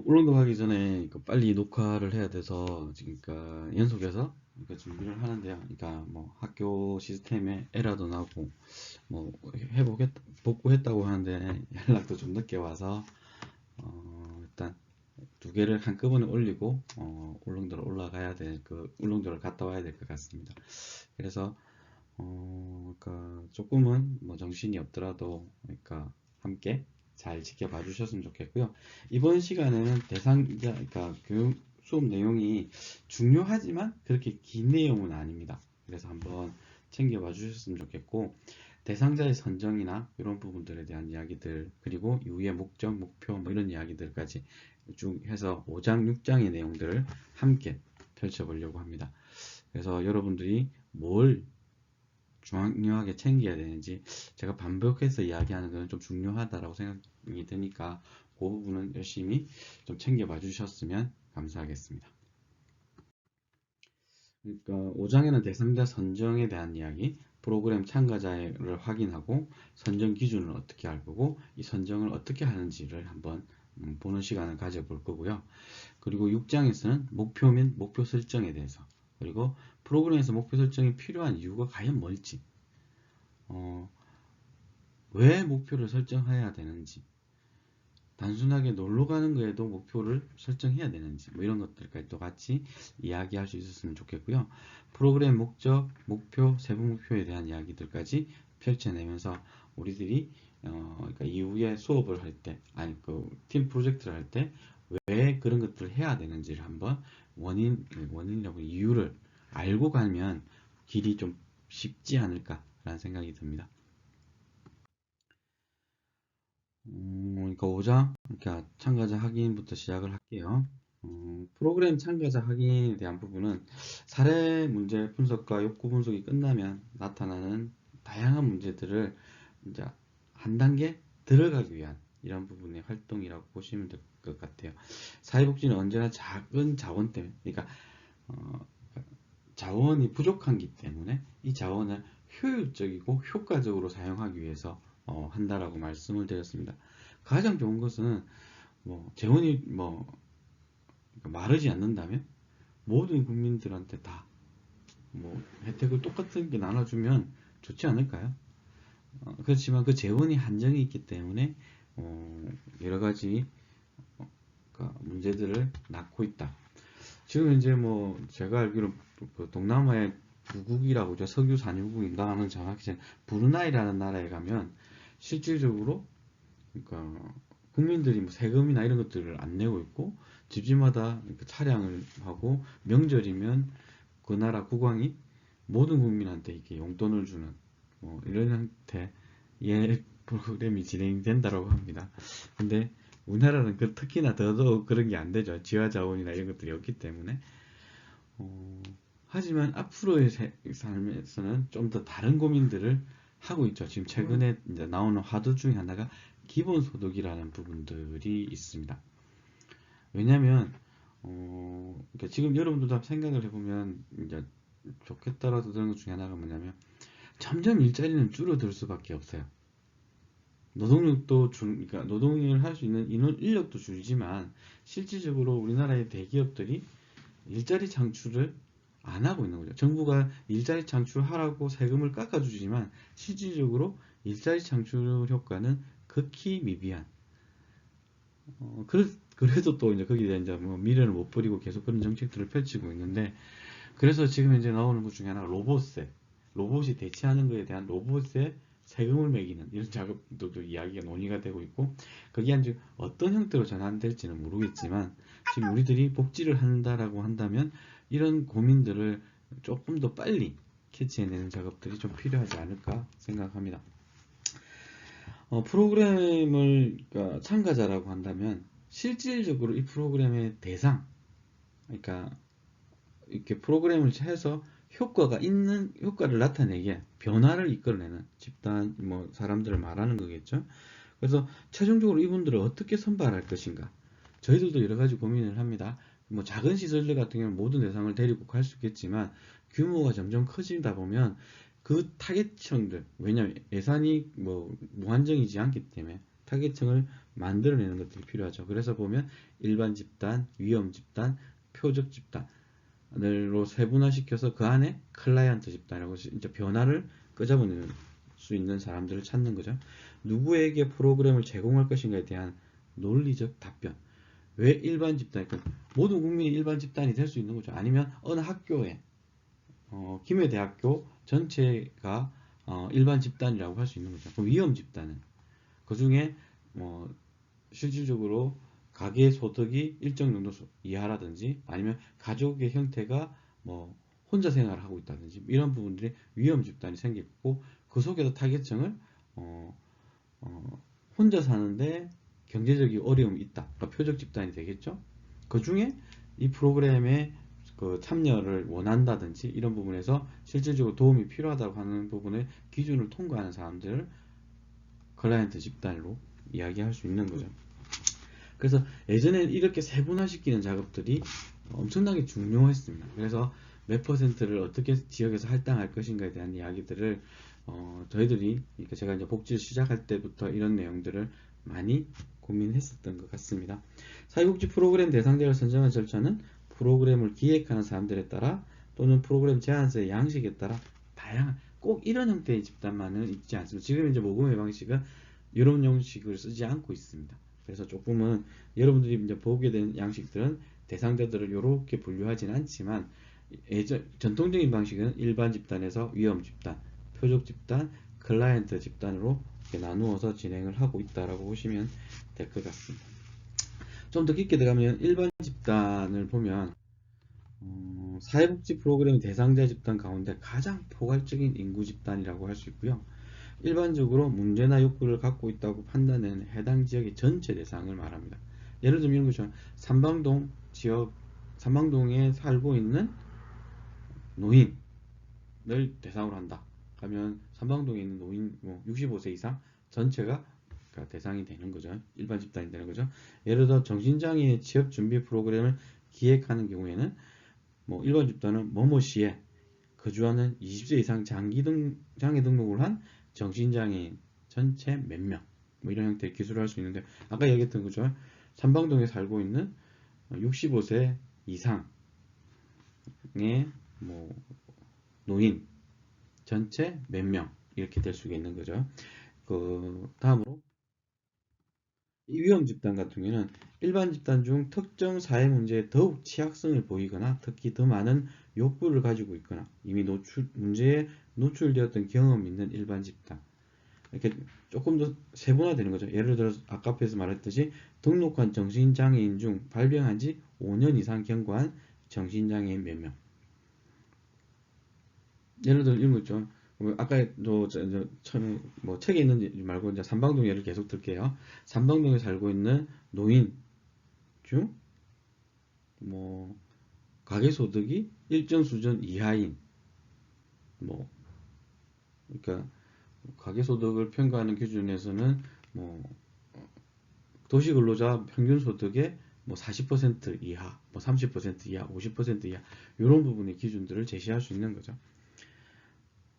울릉도 가기 전에 빨리 녹화를 해야 돼서 지금 연속해서 준비를 하는데요. 뭐 학교 시스템에 에러도 나고 뭐 복구했다고 하는데 연락도 좀 늦게 와서 일단 두 개를 한꺼번에 올리고 울릉도를 올라가야 울릉도를 갔다 와야 될 것 같습니다. 그래서 조금은 뭐 정신이 없더라도 함께 잘 지켜봐 주셨으면 좋겠고요. 이번 시간에는 교육 수업 내용이 중요하지만 그렇게 긴 내용은 아닙니다. 그래서 한번 챙겨봐 주셨으면 좋겠고, 대상자의 선정이나 이런 부분들에 대한 이야기들, 그리고 이후의 목적, 목표 뭐 이런 이야기들까지 쭉 해서 5장, 6장의 내용들을 함께 펼쳐보려고 합니다. 그래서 여러분들이 뭘 중요하게 챙겨야 되는지 제가 반복해서 이야기하는 것은 좀 중요하다라고 생각이 드니까 그 부분은 열심히 좀 챙겨봐 주셨으면 감사하겠습니다. 5장에는 대상자 선정에 대한 이야기, 프로그램 참가자를 확인하고 선정 기준을 어떻게 알 거고 이 선정을 어떻게 하는지를 한번 보는 시간을 가져볼 거고요. 그리고 6장에서는 목표 및 목표 설정에 대해서, 그리고 프로그램에서 목표 설정이 필요한 이유가 과연 뭘지, 왜 목표를 설정해야 되는지, 단순하게 놀러 가는 거에도 목표를 설정해야 되는지, 뭐 이런 것들까지 또 같이 이야기할 수 있었으면 좋겠고요. 프로그램 목적, 목표, 세부 목표에 대한 이야기들까지 펼쳐내면서 우리들이 이후에 수업을 할 때, 아니 팀 프로젝트를 할 때 왜 그런 것들을 해야 되는지를 한번 원인이라고 이유를 알고 가면 길이 좀 쉽지 않을까라는 생각이 듭니다. 5장, 참가자 확인부터 시작을 할게요. 프로그램 참가자 확인에 대한 부분은 사례 문제 분석과 욕구 분석이 끝나면 나타나는 다양한 문제들을 이제 한 단계 들어가기 위한 이런 부분의 활동이라고 보시면 될 것 같아요. 사회복지는 언제나 작은 자원 때문에, 자원이 부족하기 때문에 이 자원을 효율적이고 효과적으로 사용하기 위해서 한다라고 말씀을 드렸습니다. 가장 좋은 것은 재원이 마르지 않는다면 모든 국민들한테 다 혜택을 똑같은 게 나눠주면 좋지 않을까요? 그렇지만 그 재원이 한정이 있기 때문에 여러 가지 문제들을 낳고 있다. 지금 이제 제가 알기로 동남아의 부국이라고 죠. 석유 산유국인가 하는 정확히 브루나이라는 나라에 가면 실질적으로 국민들이 세금이나 이런 것들을 안 내고 있고 집집마다 차량을 하고 명절이면 그 나라 국왕이 모든 국민한테 이렇게 용돈을 주는 이런 형태의 프로그램이 진행된다고 합니다. 근데 우리나라는 특히나 더더욱 그런 게 안 되죠. 지하자원이나 이런 것들이 없기 때문에. 하지만 앞으로의 삶에서는 좀 더 다른 고민들을 하고 있죠. 지금 최근에 이제 나오는 화두 중에 하나가 기본소득이라는 부분들이 있습니다. 왜냐면 지금 여러분들도 생각을 해보면 이제 좋겠다라도 드는 것 중에 하나가 뭐냐면 점점 일자리는 줄어들 수밖에 없어요. 노동력도 노동을 할 수 있는 인력도 줄지만 실질적으로 우리나라의 대기업들이 일자리 창출을 안 하고 있는 거죠. 정부가 일자리 창출하라고 세금을 깎아주지만 실질적으로 일자리 창출 효과는 극히 미비한. 그래도 또 이제 거기에 이제 미련을 못 버리고 계속 그런 정책들을 펼치고 있는데, 그래서 지금 이제 나오는 것 중에 하나가 로봇이 대체하는 것에 대한 로봇에 세금을 매기는 이런 작업도 이야기가 논의가 되고 있고, 거기에 이제 어떤 형태로 전환될지는 모르겠지만 지금 우리들이 복지를 한다라고 한다면 이런 고민들을 조금 더 빨리 캐치해내는 작업들이 좀 필요하지 않을까 생각합니다. 프로그램을 참가자라고 한다면 실질적으로 이 프로그램의 대상, 이렇게 프로그램을 해서 효과를 나타내게 변화를 이끌어내는 집단 사람들을 말하는 거겠죠. 그래서 최종적으로 이분들을 어떻게 선발할 것인가, 저희들도 여러 가지 고민을 합니다. 작은 시설들 같은 경우는 모든 대상을 데리고 갈 수 있겠지만 규모가 점점 커지다 보면 그 타겟층들, 왜냐하면 예산이 무한정이지 않기 때문에 타겟층을 만들어내는 것들이 필요하죠. 그래서 보면 일반 집단, 위험 집단, 표적 집단으로 세분화시켜서 그 안에 클라이언트 집단이라고 이제 변화를 끄집어낼 수 있는 사람들을 찾는 거죠. 누구에게 프로그램을 제공할 것인가에 대한 논리적 답변. 왜 일반 집단? 그러니까 모든 국민이 일반 집단이 될 수 있는 거죠. 아니면 어느 학교에 김해대학교 전체가 일반 집단이라고 할 수 있는 거죠. 그럼 위험 집단은 그 중에 뭐 실질적으로 가계 소득이 일정 정도 이하라든지 아니면 가족의 형태가 뭐 혼자 생활을 하고 있다든지 이런 부분들이 위험 집단이 생기고 그 속에서 타겟층을 어, 혼자 사는데 경제적인 어려움이 있다. 그러니까 표적 집단이 되겠죠. 그 중에 이 프로그램에 그 참여를 원한다든지 이런 부분에서 실질적으로 도움이 필요하다고 하는 부분의 기준을 통과하는 사람들을 클라이언트 집단으로 이야기할 수 있는 거죠. 그래서 예전에는 이렇게 세분화시키는 작업들이 엄청나게 중요했습니다. 그래서 몇 퍼센트를 어떻게 지역에서 할당할 것인가에 대한 이야기들을 저희들이 그러니까 제가 이제 복지를 시작할 때부터 이런 내용들을 많이 고민했었던 것 같습니다. 사회복지 프로그램 대상자를 선정한 절차는 프로그램을 기획하는 사람들에 따라 또는 프로그램 제안서의 양식에 따라 다양한 꼭 이런 형태의 집단만은 있지 않습니다. 지금 이제 모금의 방식은 이런 형식을 쓰지 않고 있습니다. 그래서 조금은 여러분들이 이제 보게 된 양식들은 대상자들을 이렇게 분류하지는 않지만 전통적인 방식은 일반 집단에서 위험 집단, 표적 집단, 클라이언트 집단으로 이렇게 나누어서 진행을 하고 있다라고 보시면 될 것 같습니다. 좀 더 깊게 들어가면 일반 집단을 보면 사회복지 프로그램 대상자 집단 가운데 가장 포괄적인 인구 집단이라고 할 수 있고요. 일반적으로 문제나 욕구를 갖고 있다고 판단되는 해당 지역의 전체 대상을 말합니다. 예를 들면 이런 거죠. 삼방동 지역, 삼방동에 살고 있는 노인을 대상으로 한다. 하면 삼방동에 있는 노인 65세 이상 전체가 대상이 되는 거죠. 일반 집단이 되는 거죠. 예를 들어 정신장애 취업 준비 프로그램을 기획하는 경우에는 일반 집단은 뭐뭐시에 거주하는 20세 이상 장애 등록을 한 정신장애인 전체 몇 명, 이런 형태의 기술을 할 수 있는데, 아까 얘기했던 거죠. 삼방동에 살고 있는 65세 이상의 노인 전체 몇 명, 이렇게 될 수가 있는 거죠. 그 다음으로 이 위험 집단 같은 경우에는 일반 집단 중 특정 사회 문제에 더욱 취약성을 보이거나 특히 더 많은 욕구를 가지고 있거나 이미 문제에 노출되었던 경험이 있는 일반 집단, 이렇게 조금 더 세분화되는 거죠. 예를 들어서 아까 앞에서 말했듯이 등록한 정신장애인 중 발병한 지 5년 이상 경과한 정신장애인 몇 명. 예를 들어 이런 거 있죠. 아까 처음에 책에 있는지 말고 이제 삼방동 예를 계속 들게요. 삼방동에 살고 있는 노인 중 가계소득이 일정 수준 이하인 그러니까 가계소득을 평가하는 기준에서는 도시근로자 평균소득의 40% 이하, 30% 이하, 50% 이하 이런 부분의 기준들을 제시할 수 있는 거죠.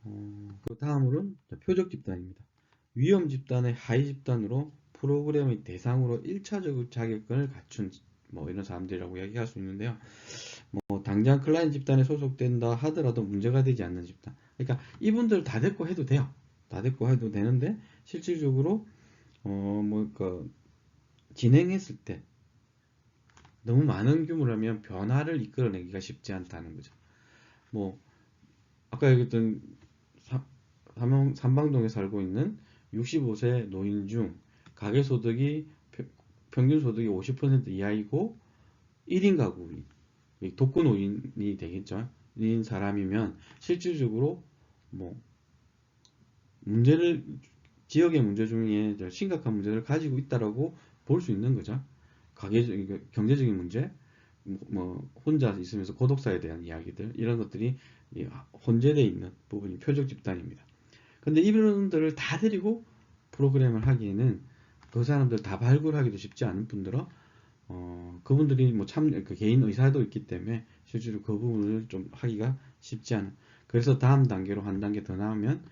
그 다음으로는 표적 집단입니다. 위험 집단의 하위 집단으로 프로그램의 대상으로 1차적 자격권을 갖춘 이런 사람들이라고 이야기할 수 있는데요. 당장 클라이언트 집단에 소속된다 하더라도 문제가 되지 않는 집단. 그러니까 이분들 다 됐고 해도 돼요. 다 됐고 해도 되는데 실질적으로 진행했을 때 너무 많은 규모라면 변화를 이끌어내기가 쉽지 않다는 거죠. 아까 얘기했던 삼방동에 살고 있는 65세 노인 중 가계소득이 평균 소득이 50% 이하이고 1인 가구이 독거노인이 되겠죠. 인 사람이면 실질적으로 문제를 지역의 문제 중에 심각한 문제를 가지고 있다라고 볼 수 있는 거죠. 경제적인 문제, 혼자 있으면서 고독사에 대한 이야기들 이런 것들이 혼재되어 있는 부분이 표적 집단입니다. 근데 이분들을 다 데리고 프로그램을 하기에는 그 사람들 다 발굴하기도 쉽지 않은 분들은 그분들이 그 개인 의사도 있기 때문에 실제로 그 부분을 좀 하기가 쉽지 않은. 그래서 다음 단계로 한 단계 더 나오면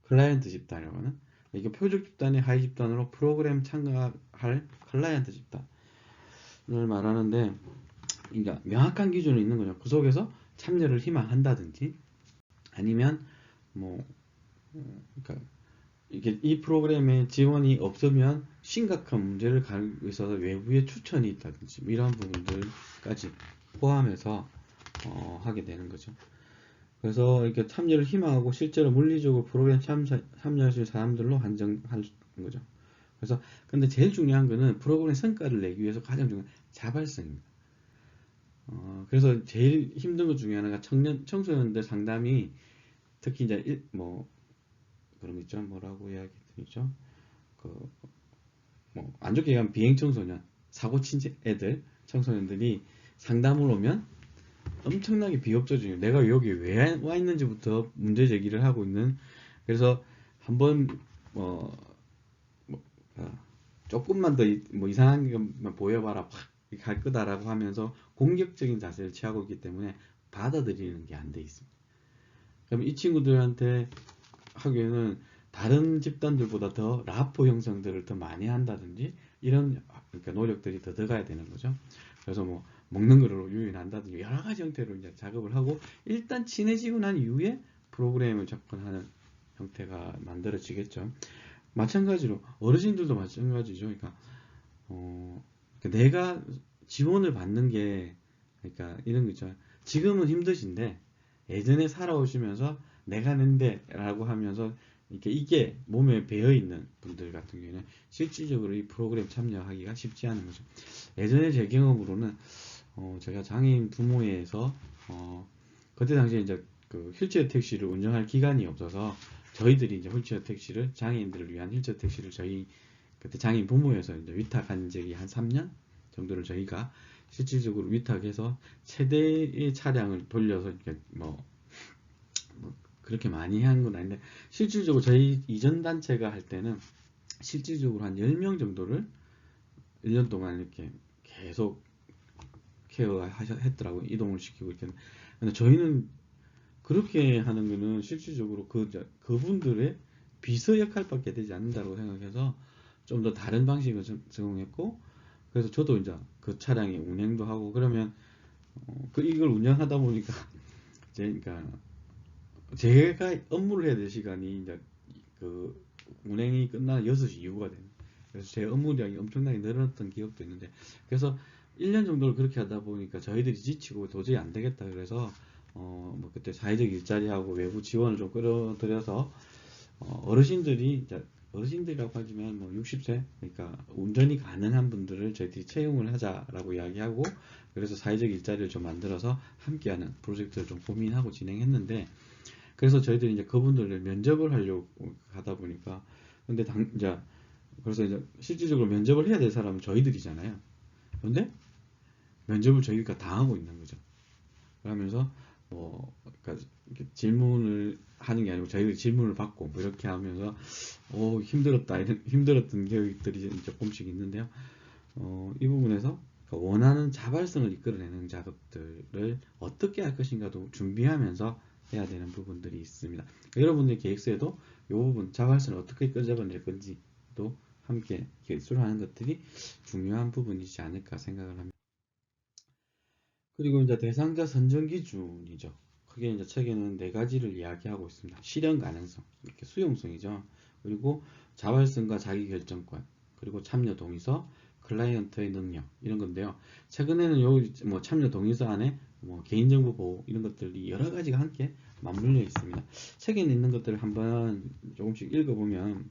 클라이언트 집단이라고 하는 이게 표적 집단이 하위 집단으로 프로그램 참가할 클라이언트 집단을 말하는데, 그러니까 명확한 기준이 있는 거죠. 그 속에서 참여를 희망한다든지 아니면 뭐 그러니까 이게 이 프로그램에 지원이 없으면 심각한 문제를 가지고 있어서 외부의 추천이 있다든지 뭐 이런 부분들까지 포함해서 하게 되는 거죠. 그래서 이렇게 참여를 희망하고 실제로 물리적으로 프로그램 참여하실 사람들로 한정하는 거죠. 그래서 근데 제일 중요한 거는 프로그램 성과를 내기 위해서 가장 중요한 자발성입니다. 그래서 제일 힘든 것 중에 하나가 청소년들 상담이 특히 이제 뭐 그런 거 있죠. 뭐라고 이야기 드리죠? 그 뭐 안 좋게 얘기하면 비행 청소년, 사고 친 애들, 청소년들이 상담을 오면 엄청나게 비협조적이에요. 내가 여기 왜 와 있는지부터 문제 제기를 하고 있는. 그래서 한번 뭐, 뭐 조금만 더 뭐 이상한 것만 보여봐라 확 갈 거다라고 하면서 공격적인 자세를 취하고 있기 때문에 받아들이는 게 안 돼 있습니다. 그럼 이 친구들한테 하기에는 다른 집단들보다 더 라포 형성들을 더 많이 한다든지 이런 그러니까 노력들이 더 들어가야 되는 거죠. 그래서 뭐 먹는 거로 유인한다든지 여러 가지 형태로 이제 작업을 하고 일단 친해지고 난 이후에 프로그램을 접근하는 형태가 만들어지겠죠. 마찬가지로 어르신들도 마찬가지죠. 그러니까 내가 지원을 받는 게 그러니까 이런 거죠. 지금은 힘드신데 예전에 살아오시면서 내가 낸데라고 하면서 이게 몸에 배어 있는 분들 같은 경우에는 실질적으로 이 프로그램 참여하기가 쉽지 않은 거죠. 예전에 제 경험으로는 제가 장애인 부모회에서 그때 당시에 이제 그 휠체어 택시를 운영할 기간이 없어서 저희들이 이제 휠체어 택시를 장애인들을 위한 휠체어 택시를 저희 그때 장애인 부모회에서 이제 위탁한 적이 한 3년 정도를 저희가 실질적으로 위탁해서 세대의 차량을 돌려서 이렇게 뭐 그렇게 많이 한 건 아닌데 실질적으로 저희 이전 단체가 할 때는 실질적으로 한 10명 정도를 1년 동안 이렇게 계속 케어했더라고요. 이동을 시키고 이렇게. 근데 저희는 그렇게 하는 거는 실질적으로 그분들의 비서 역할밖에 되지 않는다고 생각해서 좀 더 다른 방식을 적용했고, 그래서 저도 이제 그 차량의 운행도 하고 그러면 이걸 운영하다 보니까 그러니까 제가 업무를 해야 될 시간이 이제 그 운행이 끝나는 6시 이후가 되는. 그래서 제 업무량이 엄청나게 늘어났던 기억도 있는데, 그래서 1년 정도를 그렇게 하다 보니까 저희들이 지치고 도저히 안 되겠다. 그래서 뭐 그때 사회적 일자리하고 외부 지원을 좀 끌어들여서 어르신들이 이제 어르신들이라고 하지만 뭐 60세 그러니까 운전이 가능한 분들을 저희들이 채용을 하자라고 이야기하고, 그래서 사회적 일자리를 좀 만들어서 함께하는 프로젝트를 좀 고민하고 진행했는데, 그래서 저희들이 이제 그분들을 면접을 하려고 하다 보니까 근데 이제 그래서 이제 실질적으로 면접을 해야 될 사람은 저희들이잖아요. 근데 면접을 저희가 당하고 있는 거죠. 그러면서 뭐 그러니까 질문을 하는 게 아니고 저희들이 질문을 받고 뭐 이렇게 하면서 힘들었다 이런 힘들었던 기억들이 조금씩 있는데요. 이 부분에서 원하는 자발성을 이끌어내는 작업들을 어떻게 할 것인가도 준비하면서 해야 되는 부분들이 있습니다. 여러분의 계획서에도 이 부분 자발성을 어떻게 끌어낼 건지도 함께 기술을 하는 것들이 중요한 부분이지 않을까 생각을 합니다. 그리고 이제 대상자 선정 기준이죠. 크게 이제 책에는 네 가지를 이야기하고 있습니다. 실현 가능성, 이렇게 수용성이죠. 그리고 자발성과 자기결정권, 그리고 참여 동의서, 클라이언트의 능력 이런 건데요. 최근에는 뭐 참여 동의서 안에 뭐 개인정보 보호 이런 것들이 여러 가지가 함께 맞물려 있습니다. 책에 있는 것들을 한번 조금씩 읽어보면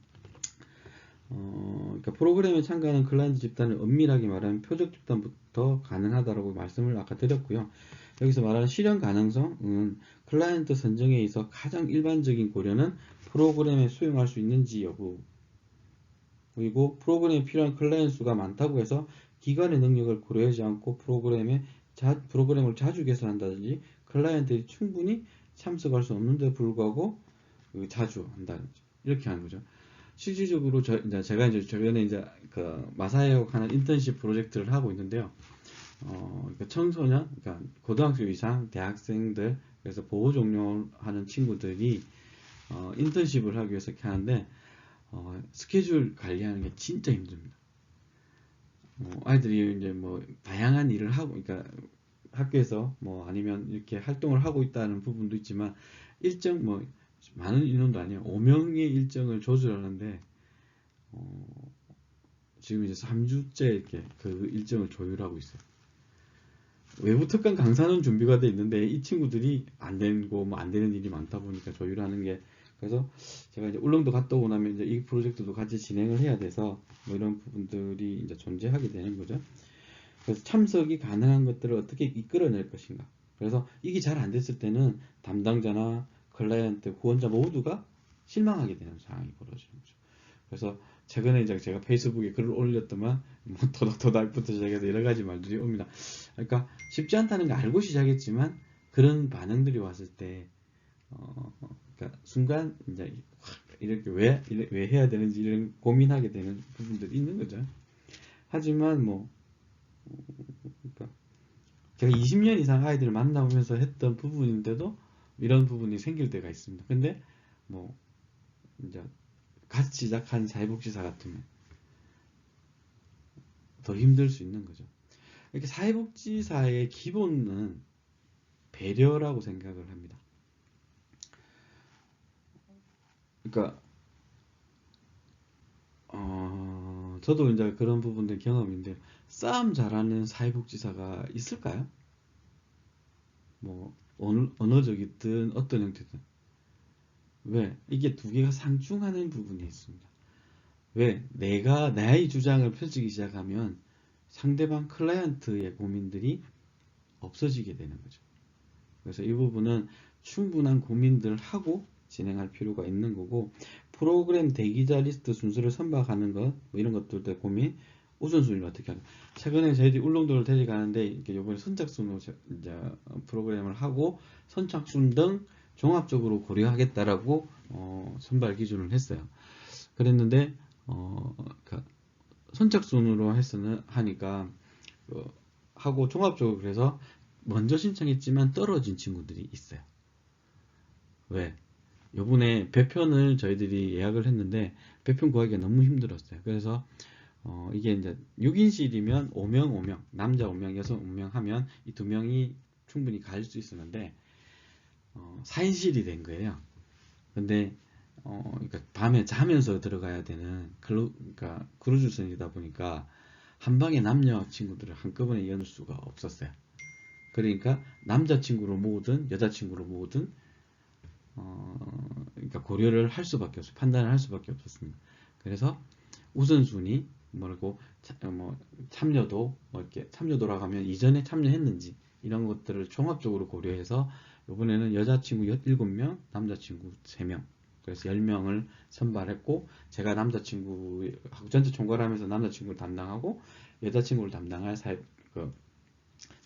그러니까 프로그램에 참가하는 클라이언트 집단을 엄밀하게 말하면 표적 집단부터 가능하다라고 말씀을 아까 드렸고요. 여기서 말하는 실현 가능성은 클라이언트 선정에 있어 가장 일반적인 고려는 프로그램에 수용할 수 있는지 여부, 그리고 프로그램에 필요한 클라이언트 수가 많다고 해서 기관의 능력을 고려하지 않고 프로그램을 자주 개선한다든지 클라이언트들이 충분히 참석할 수 없는데 불구하고 자주 한다든지 이렇게 하는 거죠. 실질적으로 제가 이제 최근에 이제 그 마사회역 하는 인턴십 프로젝트를 하고 있는데요. 그러니까 청소년, 그러니까 고등학교 이상 대학생들, 그래서 보호 종료하는 친구들이 인턴십을 하기 위해서 이렇게 하는데 스케줄 관리하는 게 진짜 힘듭니다. 아이들이 이제 뭐 다양한 일을 하고, 그러니까 학교에서 뭐 아니면 이렇게 활동을 하고 있다는 부분도 있지만 일정 뭐 많은 인원도 아니에요. 5명의 일정을 조절하는데 지금 이제 3주째 이렇게 그 일정을 조율하고 있어요. 외부 특강 강사는 준비가 돼 있는데 이 친구들이 안 되고 뭐 안 되는 일이 많다 보니까 조율하는 게, 그래서 제가 이제 울릉도 갔다 오고 나면 이제 이 프로젝트도 같이 진행을 해야 돼서 뭐 이런 부분들이 이제 존재하게 되는 거죠. 그래서 참석이 가능한 것들을 어떻게 이끌어낼 것인가. 그래서 이게 잘 안 됐을 때는 담당자나 클라이언트, 후원자 모두가 실망하게 되는 상황이 벌어지는 거죠. 그래서 최근에 이제 제가 페이스북에 글을 올렸더만 뭐 도닥도닥부터 시작해서 여러 가지 말들이 옵니다. 그러니까 쉽지 않다는 걸 알고 시작했지만 그런 반응들이 왔을 때 그러니까 순간 이제 이렇게 왜 해야 되는지 이런 고민하게 되는 부분들이 있는 거죠. 하지만 뭐 그러니까 제가 20년 이상 아이들을 만나보면서 했던 부분인데도 이런 부분이 생길 때가 있습니다. 근데 뭐 이제 같이 시작한 사회복지사 같으면 더 힘들 수 있는 거죠. 이렇게 사회복지사의 기본은 배려라고 생각을 합니다. 그러니까 저도 이제 그런 부분들 경험인데 싸움 잘하는 사회복지사가 있을까요? 뭐 언어적이든 어떤 형태든. 왜? 이게 두 개가 상충하는 부분이 있습니다. 왜? 내가 나의 주장을 펼치기 시작하면 상대방 클라이언트의 고민들이 없어지게 되는 거죠. 그래서 이 부분은 충분한 고민들을 하고 진행할 필요가 있는 거고, 프로그램 대기자 리스트 순서를 선박하는 것, 뭐 이런 것들도 고민, 우선순위를 어떻게 하는. 최근에 저희들이 울릉도를 데려가는데 이번에 선착순으로 이제 프로그램을 하고 선착순 등 종합적으로 고려하겠다라고 선발 기준을 했어요. 그랬는데 그러니까 선착순으로 하니까 하고 종합적으로 그래서 먼저 신청했지만 떨어진 친구들이 있어요. 왜? 요번에 배편을 저희들이 예약을 했는데 배편 구하기가 너무 힘들었어요. 그래서 이게 이제 6인실이면 5명, 남자 5명, 여성 5명 하면 이 두 명이 충분히 갈 수 있었는데 4인실이 된 거예요. 근데 그러니까 밤에 자면서 들어가야 되는 그러니까 크루즈선이다 보니까 한 방에 남녀 친구들을 한꺼번에 여는 수가 없었어요. 그러니까 남자친구로 모으든 여자친구로 모으든 그러니까 고려를 할 수밖에 없어요. 판단을 할 수밖에 없었습니다. 그래서 우선순위 뭐라고 뭐 참여도 뭐 이렇게 참여도라고 하면 이전에 참여했는지 이런 것들을 종합적으로 고려해서 이번에는 여자친구 7명, 남자친구 3명, 그래서 10명을 선발했고, 제가 남자친구하고 전체 총괄하면서 남자친구를 담당하고 여자친구를 담당할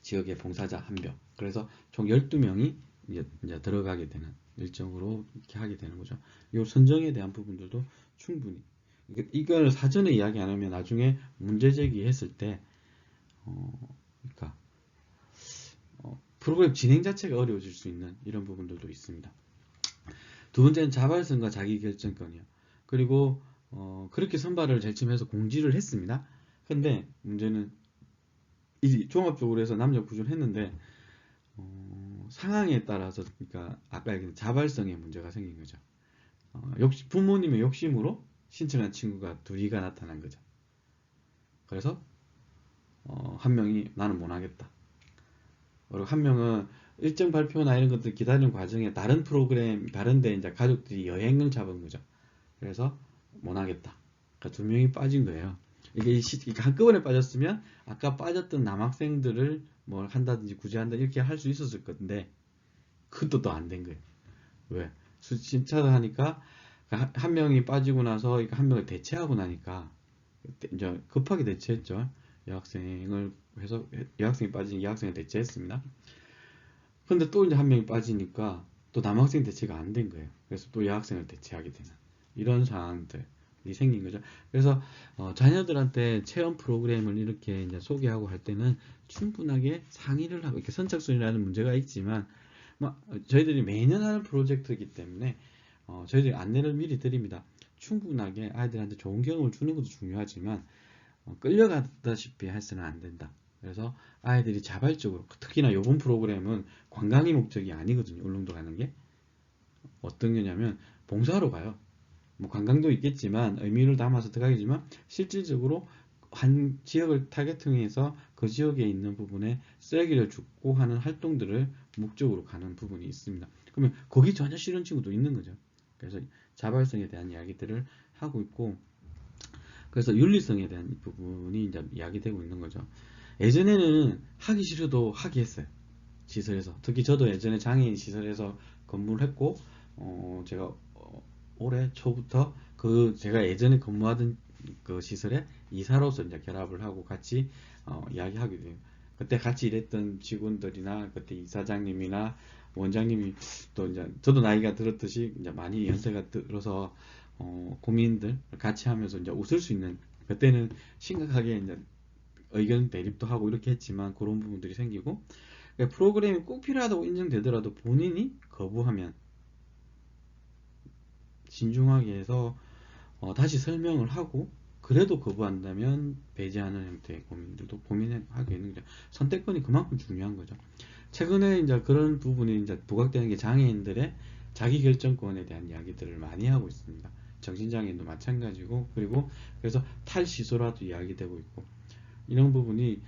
지역의 봉사자 1명, 그래서 총 12명이 이제 들어가게 되는 일정으로 이렇게 하게 되는 거죠. 이 선정에 대한 부분들도 충분히 이걸 사전에 이야기 안 하면 나중에 문제 제기했을 때 그러니까 프로그램 진행 자체가 어려워질 수 있는 이런 부분들도 있습니다. 두 번째는 자발성과 자기결정권이요. 그리고 그렇게 선발을 제침해서 공지를 했습니다. 근데 문제는 이 종합적으로 해서 남녀 구조를 했는데 상황에 따라서 그러니까 아까 얘기한 자발성에 문제가 생긴 거죠. 부모님의 욕심으로 신청한 친구가 둘이가 나타난 거죠. 그래서 한 명이 나는 못 하겠다. 그리고 한 명은 일정 발표나 이런 것들 기다리는 과정에 다른 프로그램 다른 데 이제 가족들이 여행을 잡은 거죠. 그래서 못 하겠다. 그러니까 두 명이 빠진 거예요. 이게 한꺼번에 빠졌으면 아까 빠졌던 남학생들을 뭘 한다든지 구제한다 이렇게 할 수 있었을 건데 그것도 또 안 된 거예요. 왜? 신차를 하니까 한 명이 빠지고 나서 한 명을 대체하고 나니까 이제 급하게 대체했죠. 여학생을 해서 여학생이 빠진 여학생을 대체했습니다. 근데 또 이제 한 명이 빠지니까 또 남학생 대체가 안 된 거예요. 그래서 또 여학생을 대체하게 되는 이런 상황들이 생긴 거죠. 그래서 자녀들한테 체험 프로그램을 이렇게 이제 소개하고 할 때는 충분하게 상의를 하고 이렇게 선착순이라는 문제가 있지만 저희들이 매년 하는 프로젝트이기 때문에 저희들이 안내를 미리 드립니다. 충분하게 아이들한테 좋은 경험을 주는 것도 중요하지만 끌려가다시피 해서는 안 된다. 그래서 아이들이 자발적으로, 특히나 이번 프로그램은 관광이 목적이 아니거든요. 울릉도 가는 게 어떤 거냐면 봉사하러 가요. 뭐 관광도 있겠지만 의미를 담아서 들어가겠지만 실질적으로 한 지역을 타겟팅해서 그 지역에 있는 부분에 쓰레기를 줍고 하는 활동들을 목적으로 가는 부분이 있습니다. 그러면 거기 전혀 싫은 친구도 있는 거죠. 그래서 자발성에 대한 이야기들을 하고 있고, 그래서 윤리성에 대한 부분이 이제 이야기되고 있는 거죠. 예전에는 하기 싫어도 하게 했어요. 시설에서. 특히 저도 예전에 장애인 시설에서 근무를 했고, 제가 올해 초부터 제가 예전에 근무하던 그 시설에 이사로서 이제 결합을 하고 같이 이야기하게 돼요. 그때 같이 일했던 직원들이나 그때 이사장님이나 원장님이 또 이제 저도 나이가 들었듯이 이제 많이 연세가 들어서 고민들 같이 하면서 이제 웃을 수 있는, 그때는 심각하게 이제 의견 대립도 하고 이렇게 했지만 그런 부분들이 생기고, 그러니까 프로그램이 꼭 필요하다고 인정되더라도 본인이 거부하면 신중하게 해서 다시 설명을 하고, 그래도 거부한다면 배제하는 형태의 고민들도 고민하게 있는 거죠. 선택권이 그만큼 중요한 거죠. 최근에 이제 그런 부분이 이제 부각되는 게 장애인들의 자기결정권에 대한 이야기들을 많이 하고 있습니다. 정신장애인도 마찬가지고, 그리고 그래서 탈시소라도 이야기되고 있고, 이런 부분이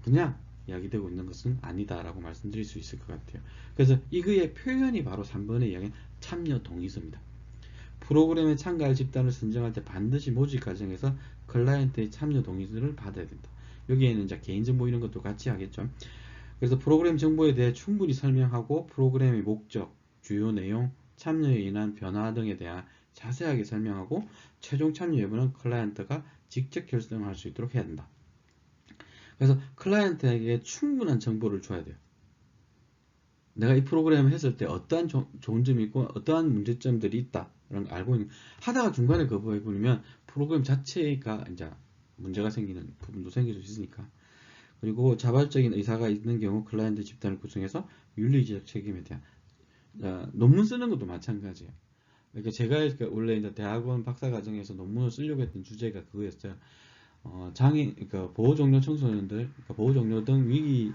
그냥 이야기되고 있는 것은 아니다라고 말씀드릴 수 있을 것 같아요. 그래서 이거의 표현이 바로 3번의 이야기는 참여 동의서입니다. 프로그램에 참가할 집단을 선정할 때 반드시 모집 과정에서 클라이언트의 참여 동의서를 받아야 된다. 여기에는 이제 개인정보 이런 것도 같이 하겠죠. 그래서 프로그램 정보에 대해 충분히 설명하고 프로그램의 목적, 주요 내용, 참여에 인한 변화 등에 대한 자세하게 설명하고 최종 참여 여부는 클라이언트가 직접 결정할 수 있도록 해야 된다. 그래서 클라이언트에게 충분한 정보를 줘야 돼요. 내가 이 프로그램을 했을 때 어떠한 좋은 점이 있고 어떠한 문제점들이 있다 이런 거 알고 있는, 하다가 중간에 거부해버리면 프로그램 자체가 이제 문제가 생기는 부분도 생길 수 있으니까. 그리고 자발적인 의사가 있는 경우 클라이언트 집단을 구성해서 윤리적 책임에 대한 논문 쓰는 것도 마찬가지예요. 그러니까 제가 원래 이제 대학원 박사과정에서 논문을 쓰려고 했던 주제가 그거였어요. 그러니까 보호종료 청소년들, 그러니까 보호종료 등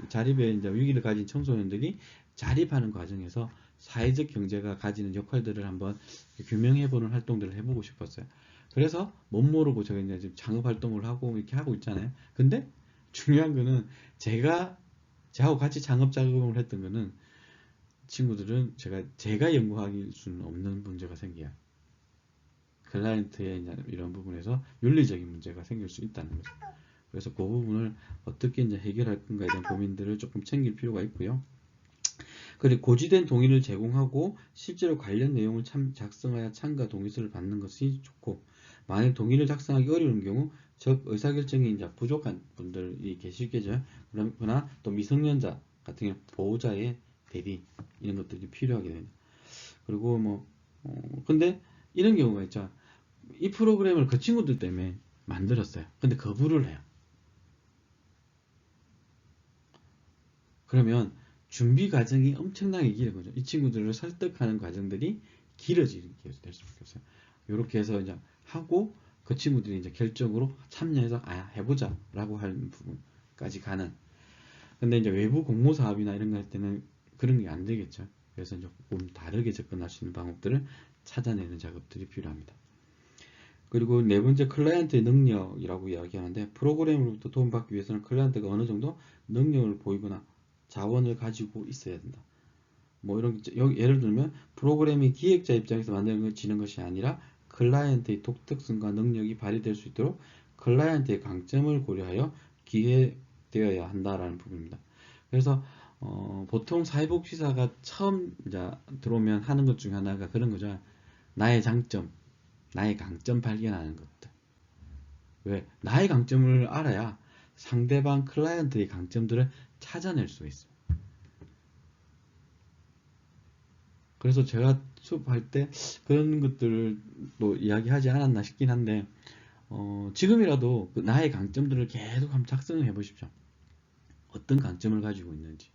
자립에 이제 위기를 가진 청소년들이 자립하는 과정에서 사회적 경제가 가지는 역할들을 한번 규명해보는 활동들을 해보고 싶었어요. 그래서 못 모르고 제가 이제 지금 창업 활동을 하고 이렇게 하고 있잖아요. 근데 중요한 거는 저하고 같이 창업 작업을 했던 거는 친구들은 제가 연구할 수는 없는 문제가 생겨요. 클라이언트의 이런 부분에서 윤리적인 문제가 생길 수 있다는 거죠. 그래서 그 부분을 어떻게 이제 해결할 건가에 대한 고민들을 조금 챙길 필요가 있고요. 그리고 고지된 동의를 제공하고 실제로 관련 내용을 작성하여 참가 동의서를 받는 것이 좋고, 만약 동의를 작성하기 어려운 경우 즉 의사결정이 이제 부족한 분들이 계시겠죠. 그러나 또 미성년자 같은 경우 보호자의 대리 이런 것들이 필요하게 됩니다. 그리고 근데 이런 경우가 있죠. 이 프로그램을 그 친구들 때문에 만들었어요. 근데 거부를 해요. 그러면 준비 과정이 엄청나게 길은 거죠. 이 친구들을 설득하는 과정들이 길어지게 될 수밖에 없어요. 이렇게 해서 이제 하고 그 친구들이 이제 결정으로 참여해서 해보자 라고 하는 부분까지 가는. 근데 이제 외부 공모 사업이나 이런 거 할 때는 그런 게 안 되겠죠. 그래서 조금 다르게 접근할 수 있는 방법들을 찾아내는 작업들이 필요합니다. 그리고 네 번째, 클라이언트의 능력이라고 이야기하는데, 프로그램으로부터 도움받기 위해서는 클라이언트가 어느 정도 능력을 보이거나 자원을 가지고 있어야 된다. 이런 예를 들면 프로그램이 기획자 입장에서 만들어지는 것이 아니라 클라이언트의 독특성과 능력이 발휘될 수 있도록 클라이언트의 강점을 고려하여 기획되어야 한다라는 부분입니다. 그래서 보통 사회복지사가 처음 이제 들어오면 하는 것 중에 하나가 그런 거죠. 나의 장점, 나의 강점 발견하는 것들. 왜? 나의 강점을 알아야 상대방 클라이언트의 강점들을 찾아낼 수 있어요. 그래서 제가 수업할 때 그런 것들을 또 이야기하지 않았나 싶긴 한데, 지금이라도 나의 강점들을 계속 한번 작성을 해보십시오. 어떤 강점을 가지고 있는지.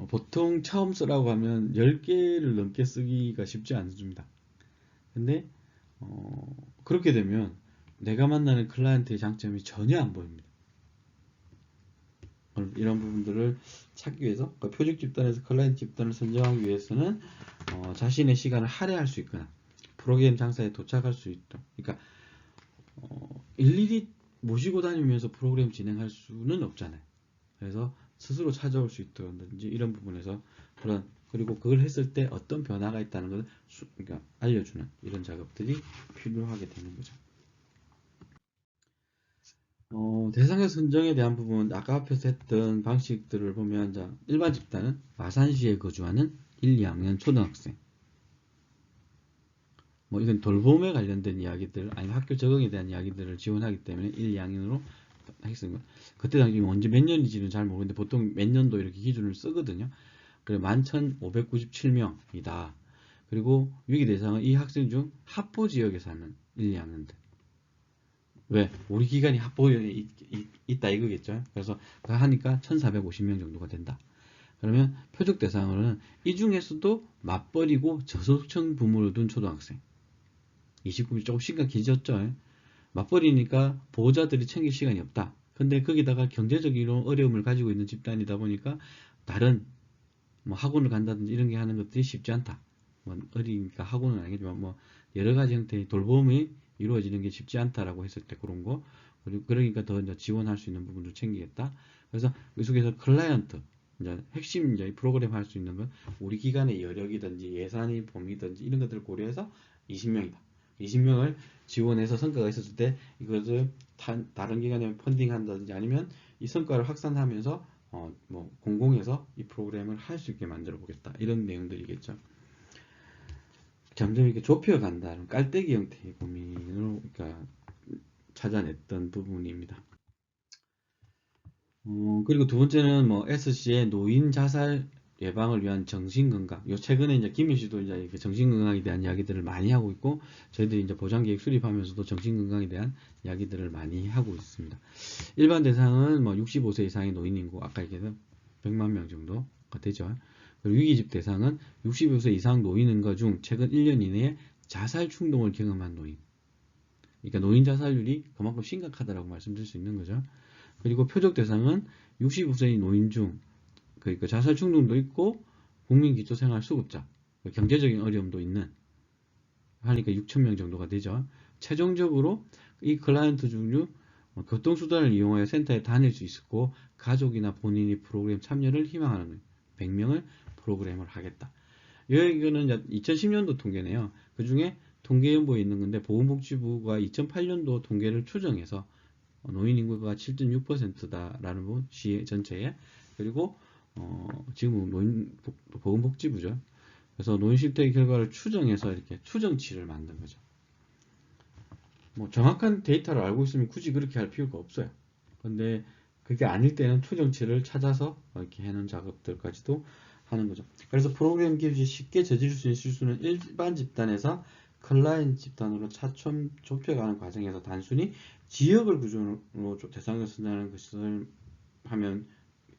보통 처음 쓰라고 하면 10개를 넘게 쓰기가 쉽지 않습니다. 근데 그렇게 되면 내가 만나는 클라이언트의 장점이 전혀 안 보입니다. 이런 부분들을 찾기 위해서 표적 집단에서 클라이언트 집단을 선정하기 위해서는 자신의 시간을 할애할 수 있거나 프로그램 장사에 도착할 수 있다. 그러니까 일일이 모시고 다니면서 프로그램 진행할 수는 없잖아요. 그래서 스스로 찾아올 수 있다든지 이런 부분에서 그리고 그걸 했을 때 어떤 변화가 있다는 것을 그러니까 알려주는 이런 작업들이 필요하게 되는 거죠. 대상자 선정에 대한 부분 아까 앞에서 했던 방식들을 보면 자, 일반 집단은 마산시에 거주하는 1, 2학년 초등학생 뭐 이건 돌봄에 관련된 이야기들 아니면 학교 적응에 대한 이야기들을 지원하기 때문에 1, 2학년으로 하겠습니다. 그때 당시 언제 몇 년인지는 잘 모르는데 보통 몇 년도 이렇게 기준을 쓰거든요. 그래 11,597명이다. 그리고 위기 대상은 이 학생 중 합보 지역에 사는 1, 2학년들. 왜? 우리 기간이 합보에 있다 이거겠죠. 그래서 하니까 1,450명 정도가 된다. 그러면 표적 대상으로는 이 중에서도 맞벌이고 저소득층 부모를 둔 초등학생 29일 조금 심각해졌죠. 맞벌이니까 보호자들이 챙길 시간이 없다. 근데 거기다가 경제적인 어려움을 가지고 있는 집단이다 보니까 다른 뭐 학원을 간다든지 이런 게 하는 것들이 쉽지 않다. 뭐 어리니까 학원은 아니겠지만 뭐 여러 가지 형태의 돌봄이 이루어지는 게 쉽지 않다라고 했을 때 그런 거 그리고 그러니까 더 이제 지원할 수 있는 부분도 챙기겠다. 그래서 그 속에서 클라이언트 이제 핵심 이제 프로그램 할 수 있는 건 우리 기관의 여력이든지 예산이 범위든지 이런 것들을 고려해서 20명이다. 20명을 지원해서 성과가 있었을 때 이것을 다른 기관에 펀딩한다든지 아니면 이 성과를 확산하면서 뭐 공공에서 이 프로그램을 할 수 있게 만들어 보겠다 이런 내용들이겠죠. 점점 이렇게 좁혀간다는 깔때기 형태의 고민으로 그러니까 찾아냈던 부분입니다. 그리고 두 번째는 뭐 SC의 노인 자살 예방을 위한 정신건강. 요 최근에 이제 김민 씨도 이제 정신건강에 대한 이야기들을 많이 하고 있고 저희들이 이제 보장계획 수립하면서도 정신건강에 대한 이야기들을 많이 하고 있습니다. 일반 대상은 뭐 65세 이상의 노인 인구 아까 얘기했던 100만 명 정도가 되죠. 그리고 위기집 대상은 65세 이상 노인 인구 중 최근 1년 이내에 자살 충동을 경험한 노인. 그러니까 노인 자살률이 그만큼 심각하다라고 말씀드릴 수 있는 거죠. 그리고 표적 대상은 65세의 노인 중 그러니까 자살 충동도 있고 국민기초생활수급자 경제적인 어려움도 있는 하니까 6,000명 정도가 되죠. 최종적으로 이 클라이언트 중에 교통수단을 이용하여 센터에 다닐 수 있었고 가족이나 본인이 프로그램 참여를 희망하는 100명을 프로그램을 하겠다. 이거는 2010년도 통계네요. 그 중에 통계연보에 있는 건데 보건복지부가 2008년도 통계를 추정해서 노인 인구가 7.6%다라는 부분 시 전체에 그리고 지금 노인 보건복지부죠. 그래서 노인 실태 결과를 추정해서 이렇게 추정치를 만든 거죠. 뭐 정확한 데이터를 알고 있으면 굳이 그렇게 할 필요가 없어요. 근데 그게 아닐 때는 추정치를 찾아서 이렇게 해놓은 작업들까지도 하는 거죠. 그래서 프로그램 기술이 쉽게 저지를 수 있는 실수는 일반 집단에서 클라이언트 집단으로 차츰 좁혀가는 과정에서 단순히 지역을 기준으로 대상을 선정하는 것을 하면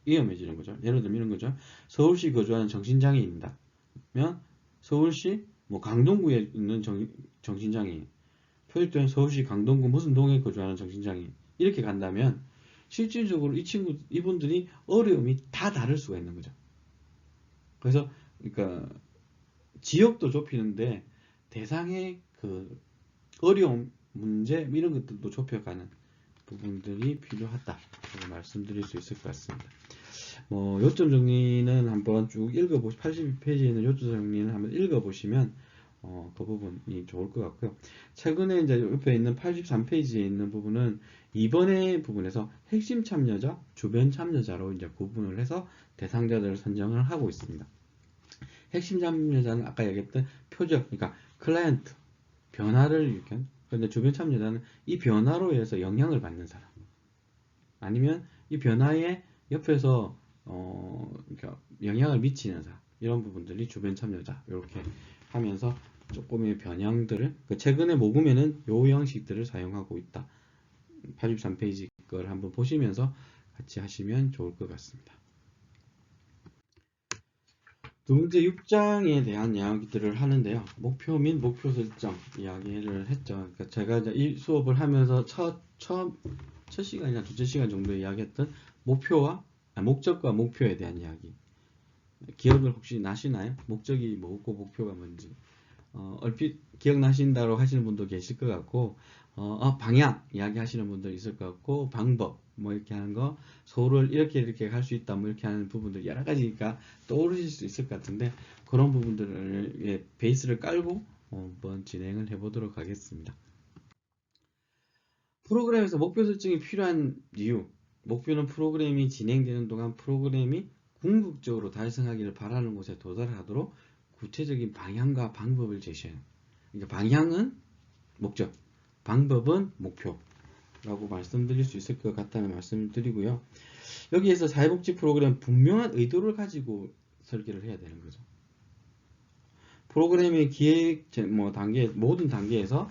위험해지는 거죠. 예를 들면 이런 거죠. 서울시 거주하는 정신장애인이다. 면 서울시 뭐 강동구에 있는 정신장애인 표준된 서울시 강동구 무슨 동에 거주하는 정신장애인 이렇게 간다면 실질적으로 이분들이 어려움이 다 다를 수가 있는 거죠. 그래서 그러니까 지역도 좁히는데 대상의 그 어려움 문제 이런 것들도 좁혀가는 부분들이 필요하다고 말씀드릴 수 있을 것 같습니다. 뭐 요점 정리는 한번 쭉 읽어보시 82페이지에 있는 요점 정리는 한번 읽어보시면 그 부분이 좋을 것 같고요. 최근에 이제 옆에 있는 83페이지에 있는 부분은 이번에 부분에서 핵심 참여자, 주변 참여자로 이제 구분을 해서 대상자들을 선정을 하고 있습니다. 핵심 참여자는 아까 얘기했던 표적, 그러니까 클라이언트, 변화를 일으킨, 그런데 주변 참여자는 이 변화로 인해서 영향을 받는 사람, 아니면 이 변화에 옆에서 그러니까 영향을 미치는 사람, 이런 부분들이 주변 참여자 이렇게 하면서 조금의 변형들을 최근에 모금에는 요 형식들을 사용하고 있다. 83페이지 걸 한번 보시면서 같이 하시면 좋을 것 같습니다. 두 번째 6장에 대한 이야기들을 하는데요. 목표 및 목표 설정 이야기를 했죠. 그러니까 제가 이제 이 수업을 하면서 첫 시간이나 두째 시간 정도 이야기했던 목적과 목표에 대한 이야기. 기억을 혹시 나시나요? 목적이 뭐고 목표가 뭔지. 얼핏 기억나신다고 하시는 분도 계실 것 같고, 방향 이야기 하시는 분도 있을 것 같고, 방법, 뭐 이렇게 하는 거, 소를 이렇게 할 수 있다, 뭐 이렇게 하는 부분들 여러 가지가 떠오르실 수 있을 것 같은데, 그런 부분들을, 베이스를 깔고, 한번 진행을 해보도록 하겠습니다. 프로그램에서 목표 설정이 필요한 이유, 목표는 프로그램이 진행되는 동안 프로그램이 궁극적으로 달성하기를 바라는 곳에 도달하도록 구체적인 방향과 방법을 제시해요. 그러니까 방향은 목적, 방법은 목표라고 말씀드릴 수 있을 것 같다는 말씀을 드리고요. 여기에서 사회복지 프로그램 분명한 의도를 가지고 설계를 해야 되는 거죠. 프로그램의 기획 단계, 모든 단계에서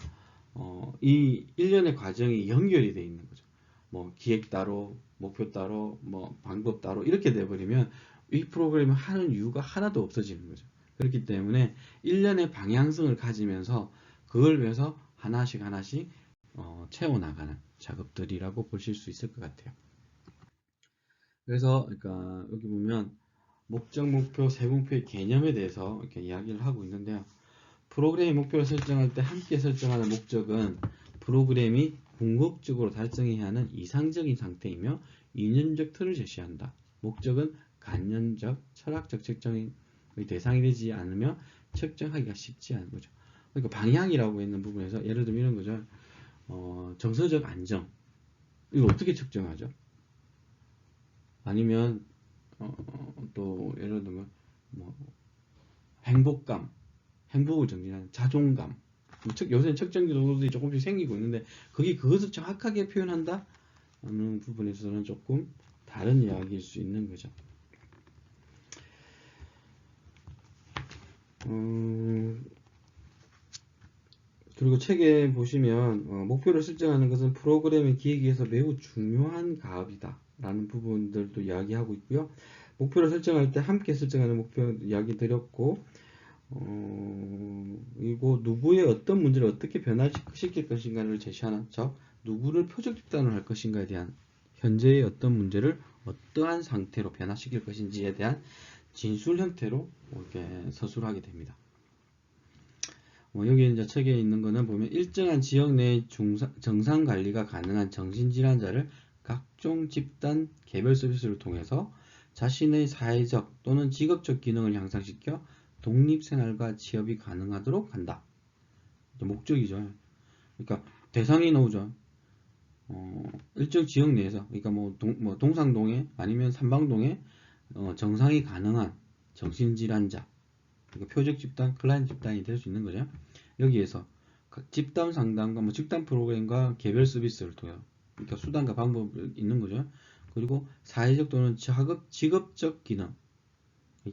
이 일련의 과정이 연결이 되어 있는 거죠. 뭐 기획 따로, 목표 따로, 뭐 방법 따로 이렇게 돼버리면 이 프로그램을 하는 이유가 하나도 없어지는 거죠. 그렇기 때문에 일련의 방향성을 가지면서 그걸 위해서 하나씩 채워나가는 작업들이라고 보실 수 있을 것 같아요. 그래서 그러니까 여기 보면 목적, 목표, 세분표의 개념에 대해서 이렇게 이야기를 하고 있는데요. 프로그램의 목표를 설정할 때 함께 설정하는 목적은 프로그램이 궁극적으로 달성해야 하는 이상적인 상태이며 이념적 틀을 제시한다. 목적은 관념적, 철학적 측정의 대상이 되지 않으며 측정하기가 쉽지 않은 거죠. 그러니까 방향이라고 있는 부분에서 예를 들면 이런 거죠. 정서적 안정. 이거 어떻게 측정하죠? 아니면 또 예를 들면 뭐 행복감, 행복을 정의하는 자존감. 요새는 측정 기도들이 조금씩 생기고 있는데 그것을 정확하게 표현한다 하는 부분에서는 조금 다른 이야기일 수 있는 거죠. 그리고 책에 보시면 목표를 설정하는 것은 프로그램의 기획에서 매우 중요한 가업이다 라는 부분들도 이야기하고 있고요. 목표를 설정할 때 함께 설정하는 목표 이야기 드렸고, 그리고 누구의 어떤 문제를 어떻게 변화시킬 것인가를 제시하는 즉 누구를 표적 집단을 할 것인가에 대한 현재의 어떤 문제를 어떠한 상태로 변화시킬 것인지에 대한 진술 형태로 이렇게 서술하게 됩니다. 여기 이제 책에 있는 거는 보면 일정한 지역 내의 정상 관리가 가능한 정신질환자를 각종 집단 개별 서비스를 통해서 자신의 사회적 또는 직업적 기능을 향상시켜 독립생활과 취업이 가능하도록 한다. 목적이죠. 그러니까 대상이 나오죠. 일정 지역 내에서, 그러니까 동상동에 아니면 삼방동에 정상이 가능한 정신질환자, 그러니까 표적 집단, 클라이언트 집단이 될 수 있는 거죠. 여기에서 집단 상담과 집단 프로그램과 개별 서비스를 통해, 그러니까 수단과 방법이 있는 거죠. 그리고 사회적 또는 직업적 기능,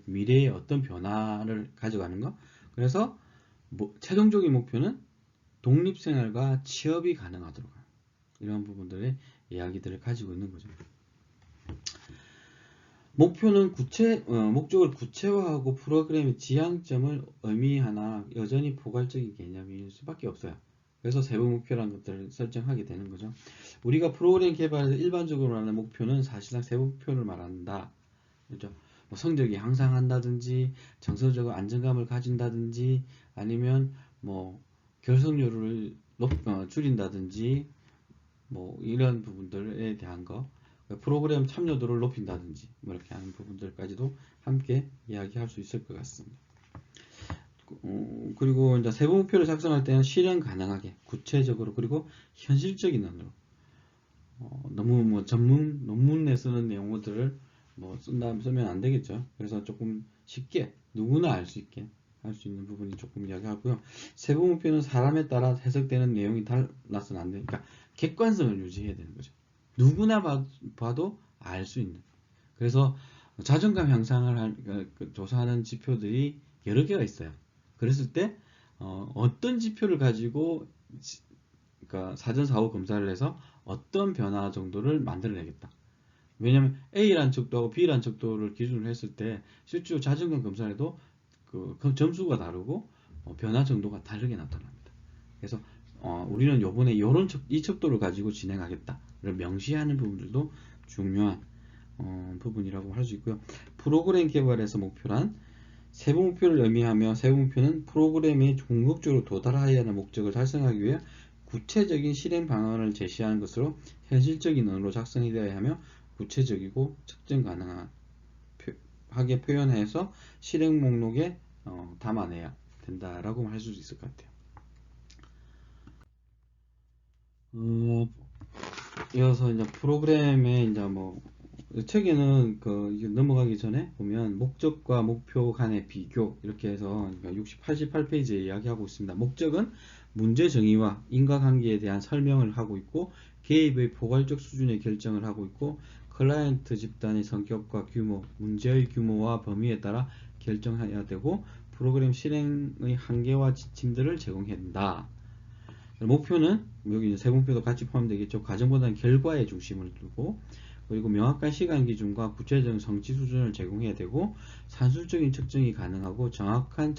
미래의 어떤 변화를 가져가는 거. 그래서 최종적인 목표는 독립생활과 취업이 가능하도록 하는 이런 부분들의 이야기들을 가지고 있는 거죠. 목표는 목적을 구체화하고 프로그램의 지향점을 의미하나 여전히 포괄적인 개념일 수밖에 없어요. 그래서 세부 목표라는 것들을 설정하게 되는 거죠. 우리가 프로그램 개발에서 일반적으로 하는 목표는 사실상 세부 목표를 말한다. 그렇죠? 성적이 향상한다든지, 정서적 안정감을 가진다든지, 아니면 결석률을 줄인다든지, 이런 부분들에 대한 거, 프로그램 참여도를 높인다든지, 이렇게 하는 부분들까지도 함께 이야기할 수 있을 것 같습니다. 그리고 이제 세부 목표를 작성할 때는 실현 가능하게, 구체적으로, 그리고 현실적인 언어로, 너무 전문 논문에 쓰는 용어들을 쓰면 안 되겠죠. 그래서 조금 쉽게 누구나 알 수 있게 할 수 있는 부분이 조금 이야기하고요. 세부 목표는 사람에 따라 해석되는 내용이 달라서는 안 되니까 객관성을 유지해야 되는 거죠. 누구나 봐도 알 수 있는. 그래서 자존감 향상을 조사하는 지표들이 여러 개가 있어요. 그랬을 때 어떤 지표를 가지고 그러니까 사전 사후 검사를 해서 어떤 변화 정도를 만들어내겠다. 왜냐면 A라는 척도하고 B라는 척도를 기준으로 했을 때 실제로 자존감 검사에도 그 점수가 다르고 변화 정도가 다르게 나타납니다. 그래서 우리는 요번에 이 척도를 가지고 진행하겠다를 명시하는 부분들도 중요한 부분이라고 할 수 있고요. 프로그램 개발에서 목표란 세부 목표를 의미하며, 세부 목표는 프로그램이 궁극적으로 도달하여야 하는 목적을 달성하기 위해 구체적인 실행 방안을 제시하는 것으로 현실적인 언어로 작성이 되어야 하며, 구체적이고 측정 가능하게 표현해서 실행 목록에 담아내야 된다라고 할 수 있을 것 같아요. 이어서 이제 프로그램에 이제 책에는 넘어가기 전에 보면 목적과 목표 간의 비교 이렇게 해서 88페이지에 이야기하고 있습니다. 목적은 문제 정의와 인과관계에 대한 설명을 하고 있고, 개입의 포괄적 수준의 결정을 하고 있고, 클라이언트 집단의 성격과 규모, 문제의 규모와 범위에 따라 결정해야 되고, 프로그램 실행의 한계와 지침들을 제공해야 된다. 목표는 여기 세분표도 같이 포함되겠죠. 과정보다는 결과에 중심을 두고, 그리고 명확한 시간 기준과 구체적인 성취 수준을 제공해야 되고, 산술적인 측정이 가능하고 정확하게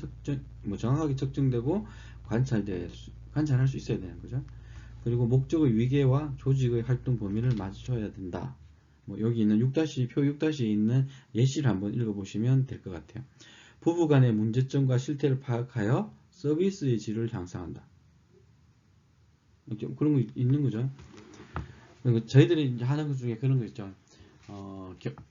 측정되고 관찰할 수 있어야 되는 거죠. 그리고 목적의 위계와 조직의 활동 범위를 맞춰야 된다. 여기 있는 표 6-2에 있는 예시를 한번 읽어보시면 될 것 같아요. 부부 간의 문제점과 실태를 파악하여 서비스의 질을 향상한다. 그런 거 있는 거죠. 저희들이 이제 하는 것 중에 그런 거 있죠.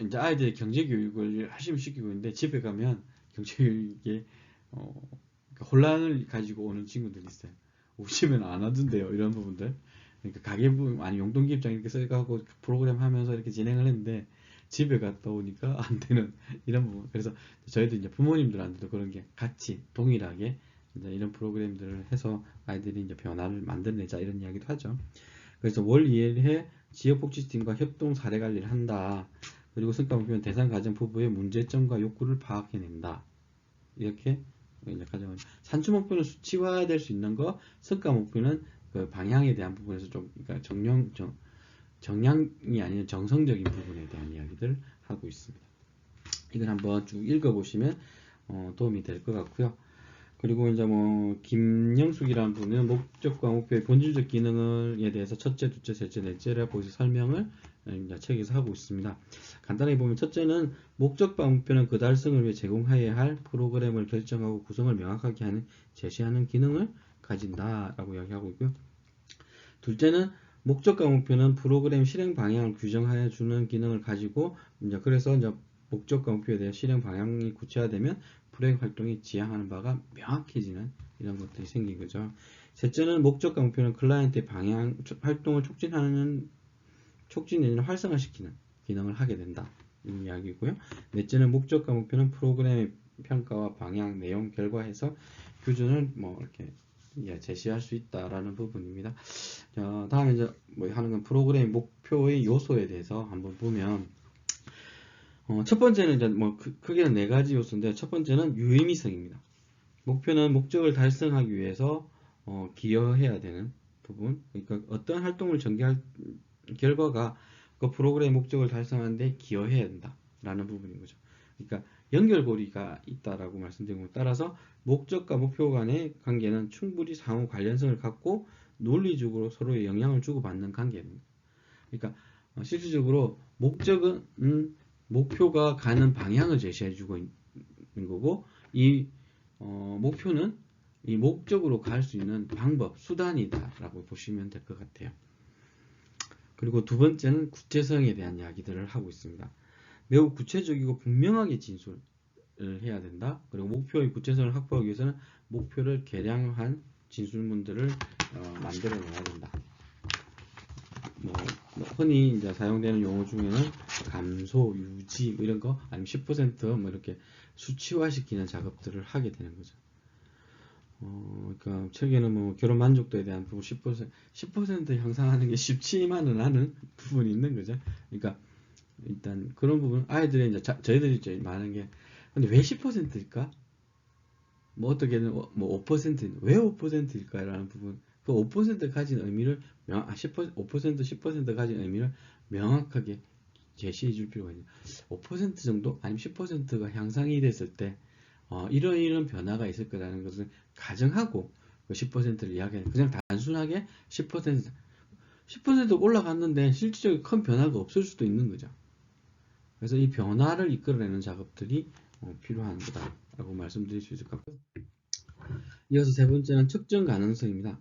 이제 아이들의 경제 교육을 열심히 시키고 있는데, 집에 가면 경제 교육에 그러니까 혼란을 가지고 오는 친구들이 있어요. 오시면 안 하던데요, 이런 부분들. 그러니까 가계부 아니 용돈기 입장 이렇게 써가고 프로그램 하면서 이렇게 진행을 했는데, 집에 갔다 오니까 안 되는 이런 부분. 그래서 저희도 이제 부모님들한테도 그런 게 같이 동일하게 이제 이런 프로그램들을 해서 아이들이 이제 변화를 만들어내자 이런 이야기도 하죠. 그래서 월 2회 지역복지팀과 협동 사례 관리를 한다. 그리고 성과 목표는 대상 가정 부부의 문제점과 욕구를 파악해낸다. 이렇게 이제 가정 산출 목표는 수치화될 수 있는 거, 성과 목표는 그 방향에 대한 부분에서 좀 그러니까 정량이 아닌 정성적인 부분에 대한 이야기들 하고 있습니다. 이걸 한번 쭉 읽어보시면 도움이 될 것 같고요. 그리고 이제 김영숙이라는 분은 목적과 목표의 본질적 기능에 대해서 첫째, 둘째, 셋째, 넷째라고 설명을 이제 책에서 하고 있습니다. 간단하게 보면 첫째는 목적과 목표는 그 달성을 위해 제공해야 할 프로그램을 결정하고 구성을 명확하게 하는 제시하는 기능을 가진다라고 이야기하고 있고요. 둘째는 목적과 목표는 프로그램 실행 방향을 규정하여 주는 기능을 가지고 그래서 이제 목적과 목표에 대한 실행 방향이 구체화되면 프로그램 활동이 지향하는 바가 명확해지는 이런 것들이 생긴 거죠. 셋째는 목적과 목표는 클라이언트의 방향 활동을 촉진 내지는 활성화시키는 기능을 하게 된다. 이 이야기고요. 넷째는 목적과 목표는 프로그램의 평가와 방향, 내용, 결과 해서 규준을 이렇게 제시할 수 있다라는 부분입니다. 자, 다음에 이제 하는 건 프로그램 목표의 요소에 대해서 한번 보면, 첫 번째는 이제 크게는 4가지 요소인데, 첫 번째는 유의미성입니다. 목표는 목적을 달성하기 위해서 기여해야 되는 부분, 그러니까 어떤 활동을 전개할 결과가 그 프로그램의 목적을 달성하는데 기여해야 된다라는 부분인 거죠. 그러니까 연결고리가 있다라고 말씀드리고, 따라서 목적과 목표 간의 관계는 충분히 상호 관련성을 갖고 논리적으로 서로의 영향을 주고받는 관계입니다. 그러니까 실질적으로 목적은 목표가 가는 방향을 제시해주고 있는 거고, 이 목표는 이 목적으로 갈 수 있는 방법, 수단이다라고 보시면 될 것 같아요. 그리고 두 번째는 구체성에 대한 이야기들을 하고 있습니다. 매우 구체적이고 분명하게 진술을 해야 된다. 그리고 목표의 구체성을 확보하기 위해서는 목표를 개량한 진술문들을 만들어내야 된다. 흔히 이제 사용되는 용어 중에는 감소, 유지 이런 거, 아니면 10% 이렇게 수치화시키는 작업들을 하게 되는 거죠. 그러니까 책에는 결혼 만족도에 대한 부분 10% 향상하는 게 쉽지만은 않은 부분이 있는 거죠. 그러니까 일단 그런 부분, 아이들이 이제 저희들이 제일 많은 게, 근데 왜 10%일까? 어떻게든 5%, 왜 5%일까라는 부분, 그 5% 가진 의미를 5%, 10% 가진 의미를 명확하게 제시해 줄 필요가 있는 5% 정도 아니면 10%가 향상이 됐을 때 이런 변화가 있을 거라는 것을 가정하고 그 10%를 이야기해요. 그냥 단순하게 10% 올라갔는데 실질적인 큰 변화가 없을 수도 있는 거죠. 그래서 이 변화를 이끌어내는 작업들이 필요한 거다라고 말씀드릴 수 있을 것 같고요. 이어서 세 번째는 측정 가능성입니다.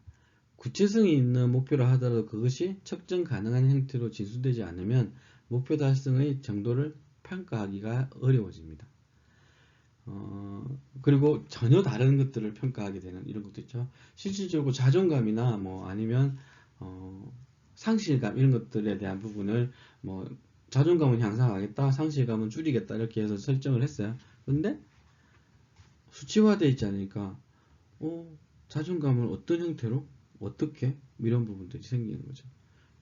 구체성이 있는 목표라 하더라도 그것이 측정 가능한 형태로 진수되지 않으면 목표 달성의 정도를 평가하기가 어려워집니다. 그리고 전혀 다른 것들을 평가하게 되는 이런 것도 있죠. 실질적으로 자존감이나 뭐 아니면 상실감 이런 것들에 대한 부분을 뭐 자존감은 향상하겠다, 상실감은 줄이겠다 이렇게 해서 설정을 했어요. 근데 수치화되어 있지 않으니까 자존감을 어떤 형태로 어떻게 이런 부분들이 생기는 거죠.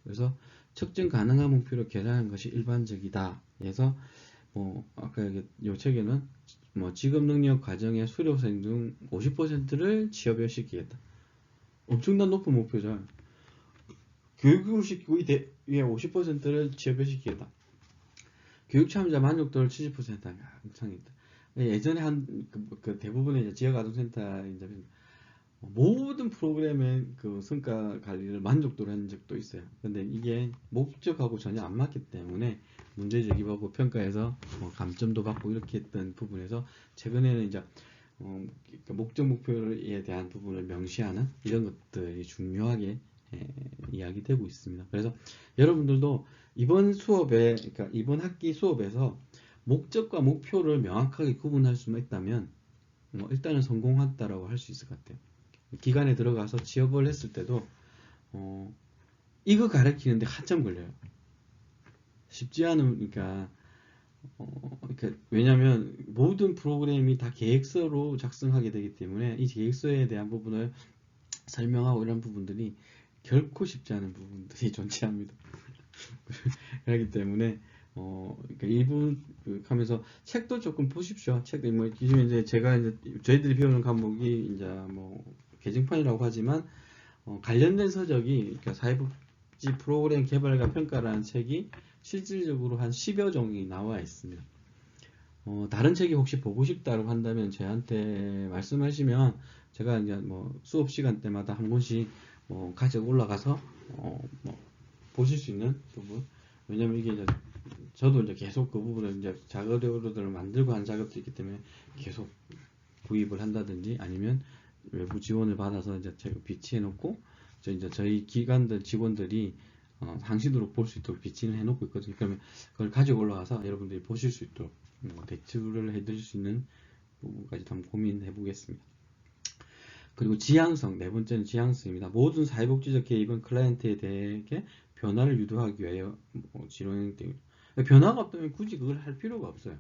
그래서 측정 가능한 목표를 계산하는 것이 일반적이다. 그래서 아까 이 책에는 직업 능력 과정의 수료생 중 50%를 취업에 시키겠다. 엄청난 높은 목표죠. 교육을 시키고 위에 50%를 취업에 시키겠다. 교육 참여자 만족도를 70% 하냐. 엄청있다. 예전에 그 대부분의 지역아동센터 이제 모든 프로그램의 그 성과 관리를 만족도로 한 적도 있어요. 근데 이게 목적하고 전혀 안 맞기 때문에 문제 제기하고 평가해서 감점도 받고 이렇게 했던 부분에서 최근에는 이제 목적 목표에 대한 부분을 명시하는 이런 것들이 중요하게 이야기되고 있습니다. 그래서 여러분들도 이번 수업에, 그러니까 이번 학기 수업에서 목적과 목표를 명확하게 구분할 수만 있다면 일단은 성공했다라고 할 수 있을 것 같아요. 기관에 들어가서 취업을 했을 때도 이거 가르치는데 한참 걸려요. 쉽지 않으니까 왜냐하면 모든 프로그램이 다 계획서로 작성하게 되기 때문에 이 계획서에 대한 부분을 설명하고 이런 부분들이 결코 쉽지 않은 부분들이 존재합니다. 그렇기 때문에 그러니까 일부 하면서 책도 조금 보십시오. 책도 뭐 이제 제가 이제 저희들이 배우는 과목이 이제 뭐 개정판이라고 하지만 관련된 서적이 그러니까 사회복지 프로그램 개발과 평가라는 책이 실질적으로 한 10여 종이 나와 있습니다. 다른 책이 혹시 보고 싶다고 한다면 저한테 말씀하시면 제가 이제 뭐 수업 시간 때마다 한 권씩 가지고 올라가서 보실 수 있는 부분. 왜냐면 이게 이제 저도 이제 계속 그 부분을 이제 자료들을 만들고 한 작업도 있기 때문에 계속 구입을 한다든지 아니면 외부 지원을 받아서 이제 제가 비치해 놓고 이제 저희 기관들 직원들이 상시도록 볼 수 있도록 비치를 해 놓고 있거든요. 그러면 그걸 가지고 올라와서 여러분들이 보실 수 있도록 대출을 해 드릴 수 있는 부분까지 한번 고민해 보겠습니다. 그리고 지향성, 네 번째는 지향성입니다. 모든 사회복지적 개입은 클라이언트에 대해 변화를 유도하기 위하여 진행됩니다. 변화가 없다면 굳이 그걸 할 필요가 없어요.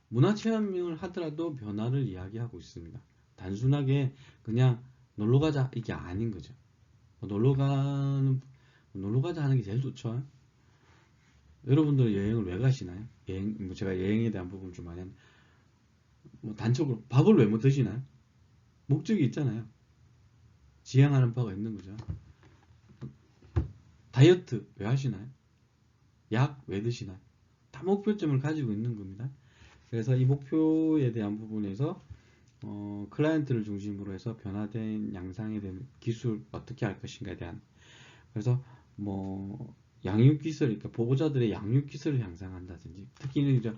문화체험을 하더라도 변화를 이야기하고 있습니다. 단순하게 그냥 놀러가자 이게 아닌 거죠. 놀러가자 하는 게 제일 좋죠. 여러분들은 여행을 왜 가시나요? 제가 여행에 대한 부분 좀 많이 하는, 단적으로 밥을 왜 못 드시나요? 목적이 있잖아요. 지향하는 바가 있는 거죠. 다이어트 왜 하시나요? 약 왜 드시나요? 다 목표점을 가지고 있는 겁니다. 그래서 이 목표에 대한 부분에서 클라이언트를 중심으로 해서 변화된 양상에 대한 기술 어떻게 할 것인가에 대한, 그래서 양육 기술, 그러니까 보호자들의 양육 기술을 향상한다든지, 특히 이제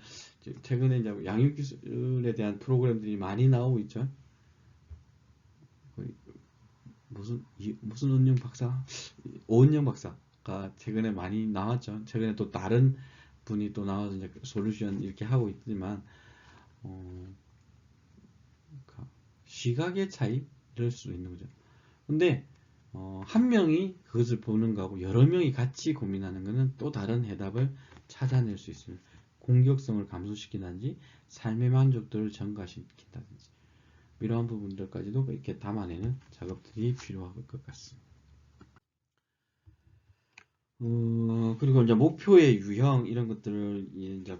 최근에 이제 양육 기술에 대한 프로그램들이 많이 나오고 있죠. 무슨 은영 박사, 오은영 박사가 최근에 많이 나왔죠. 최근에 또 다른 분이 또 나와서 이제 솔루션 이렇게 하고 있지만 시각의 차이 이럴 수 있는 거죠. 근데 한 명이 그것을 보는 거하고 여러 명이 같이 고민하는 것은 또 다른 해답을 찾아낼 수 있습니다. 공격성을 감소시킨다든지 삶의 만족도를 증가시킨다든지 이러한 부분들까지도 이렇게 담아내는 작업들이 필요할 것 같습니다. 그리고 이제 목표의 유형 이런 것들을 이제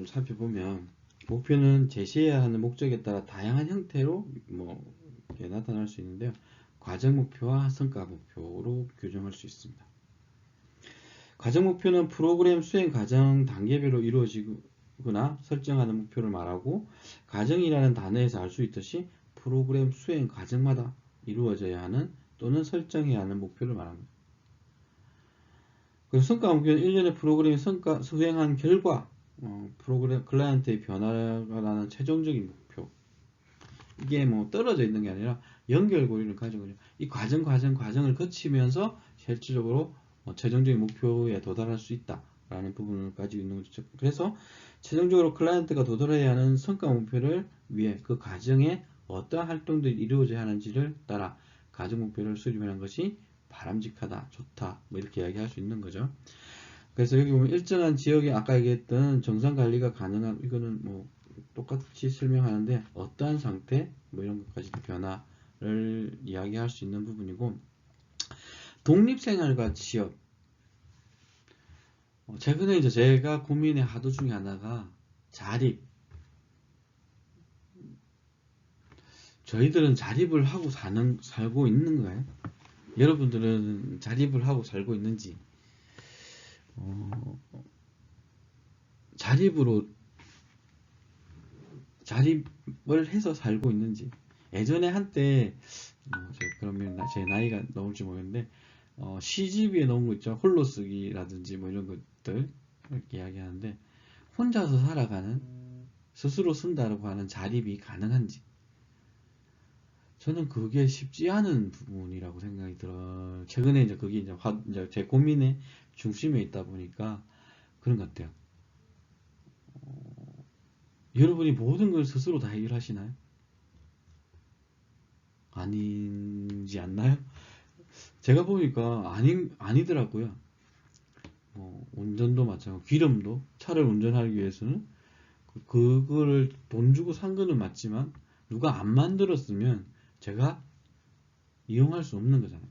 살펴보면 목표는 제시해야 하는 목적에 따라 다양한 형태로 나타날 수 있는데요. 과정 목표와 성과 목표로 규정할 수 있습니다. 과정 목표는 프로그램 수행 과정 단계별로 이루어지거나 설정하는 목표를 말하고, 과정이라는 단어에서 알 수 있듯이 프로그램 수행 과정마다 이루어져야 하는 또는 설정해야 하는 목표를 말합니다. 그리고 성과 목표는 일련의 프로그램이 성과 수행한 결과 프로그램 클라이언트의 변화가 나는 최종적인 목표. 이게 뭐 떨어져 있는 게 아니라 연결고리를 가지고 이 과정을 거치면서 실질적으로 최종적인 목표에 도달할 수 있다라는 부분을 가지고 있는 거죠. 그래서 최종적으로 클라이언트가 도달해야 하는 성과 목표를 위해 그 과정에 어떠한 활동들이 이루어져야 하는지를 따라 과정 목표를 수립하는 것이 바람직하다, 좋다, 뭐 이렇게 이야기할 수 있는 거죠. 그래서 여기 보면 일정한 지역에 아까 얘기했던 정상 관리가 가능한, 이거는 뭐 똑같이 설명하는데 어떠한 상태 뭐 이런 것까지도 변화를 이야기할 수 있는 부분이고, 독립생활과 취업. 최근에 이제 제가 고민의 하도 중에 하나가 자립. 저희들은 자립을 하고 살고 있는가요? 여러분들은 자립을 하고 살고 있는지, 자립을 해서 살고 있는지. 예전에 한때, 그러면 제 나이가 넘을지 모르겠는데, CGV에 나온 거 있죠. 홀로 쓰기라든지 뭐 이런 것들 이렇게 이야기하는데, 혼자서 살아가는, 스스로 쓴다라고 하는 자립이 가능한지. 저는 그게 쉽지 않은 부분이라고 생각이 들어요. 최근에 이제 그게 이제 제 고민의 중심에 있다 보니까 그런 것 같아요. 여러분이 모든 걸 스스로 다 해결하시나요? 아니지 않나요? 제가 보니까 아니더라고요. 운전도 마찬가지고, 기름도, 차를 운전하기 위해서는 그거를 돈 주고 산 거는 맞지만, 누가 안 만들었으면 제가 이용할 수 없는 거잖아요.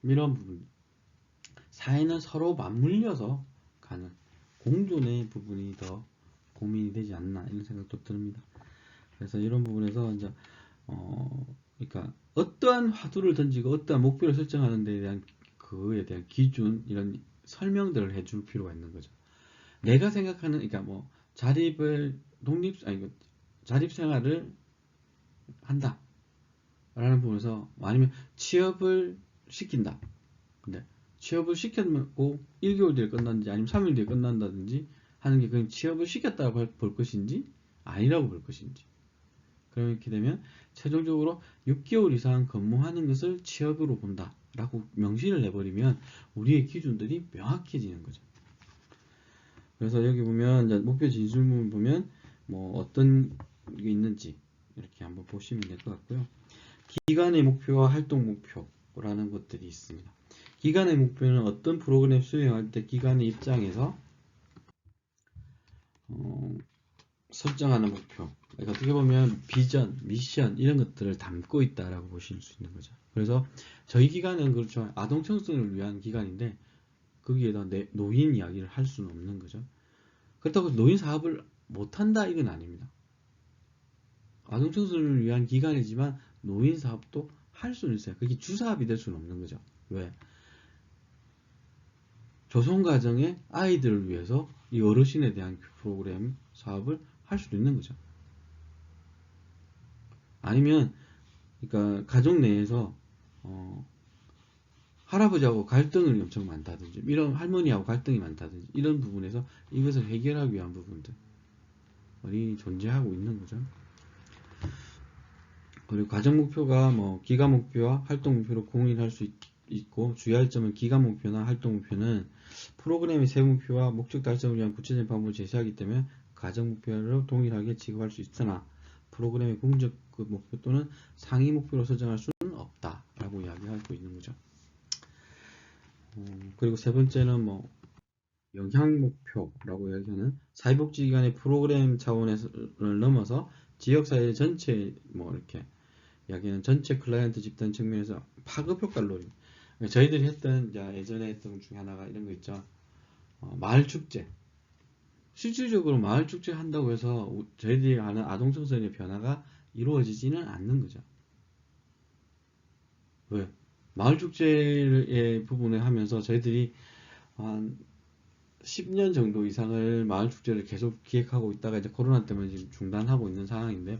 이런 부분. 사회는 서로 맞물려서 가는 공존의 부분이 더 고민이 되지 않나, 이런 생각도 듭니다. 그래서 이런 부분에서 이제 그러니까 어떠한 화두를 던지고 어떠한 목표를 설정하는 데에 대한 그에 대한 기준, 이런 설명들을 해줄 필요가 있는 거죠. 내가 생각하는, 그러니까 뭐 자립 생활을 한다 라는 부분에서, 아니면 취업을 시킨다. 근데 취업을 시켰고 1개월 뒤에 끝났는지 아니면 3일 뒤에 끝난다든지 하는 게 그냥 취업을 시켰다고 볼 것인지 아니라고 볼 것인지. 그렇게 되면 최종적으로 6개월 이상 근무하는 것을 취업으로 본다 라고 명시를 해버리면 우리의 기준들이 명확해지는 거죠. 그래서 여기 보면 이제 목표 진술문 보면 뭐 어떤 게 있는지 이렇게 한번 보시면 될 것 같고요. 기간의 목표와 활동 목표라는 것들이 있습니다. 기간의 목표는 어떤 프로그램 수행할 때 기간의 입장에서 설정하는 목표. 그러니까 어떻게 보면 비전, 미션 이런 것들을 담고 있다라고 보실 수 있는 거죠. 그래서 저희 기관은 그렇죠. 아동 청소년을 위한 기관인데 거기에다 노인 이야기를 할 수는 없는 거죠. 그렇다고 노인 사업을 못한다 이건 아닙니다. 아동 청소년을 위한 기관이지만 노인 사업도 할 수는 있어요. 그게 주사업이 될 수는 없는 거죠. 왜? 조선가정의 아이들을 위해서 이 어르신에 대한 프로그램 사업을 할 수도 있는 거죠. 아니면 그러니까 가족 내에서 할아버지하고 갈등이 엄청 많다든지, 이런 할머니하고 갈등이 많다든지, 이런 부분에서 이것을 해결하기 위한 부분들이 존재하고 있는 거죠. 그리고 과정 목표가 뭐 기간 목표와 활동 목표로 공유할 수 있고, 주의할 점은 기간 목표나 활동 목표는 프로그램의 세부 목표와 목적 달성을 위한 구체적인 방법을 제시하기 때문에 과정 목표로 동일하게 지급할 수 있으나 프로그램의 궁극 목표 또는 상위 목표로 설정할 수는 없다라고 이야기하고 있는 거죠. 그리고 세 번째는 뭐 영향 목표라고 이야기하는 사회복지기관의 프로그램 차원을 넘어서 지역사회 전체 뭐 이렇게 이야기하는 전체 클라이언트 집단 측면에서 파급 효과를 노립니다. 저희들이 했던 예전에 했던 것 중에 하나가 이런 거 있죠. 마을 축제. 실질적으로 마을 축제 한다고 해서 저희들이 하는 아동 청소년의 변화가 이루어지지는 않는 거죠. 왜? 마을 축제의 부분을 하면서 저희들이 한 10년 정도 이상을 마을 축제를 계속 기획하고 있다가 이제 코로나 때문에 지금 중단하고 있는 상황인데,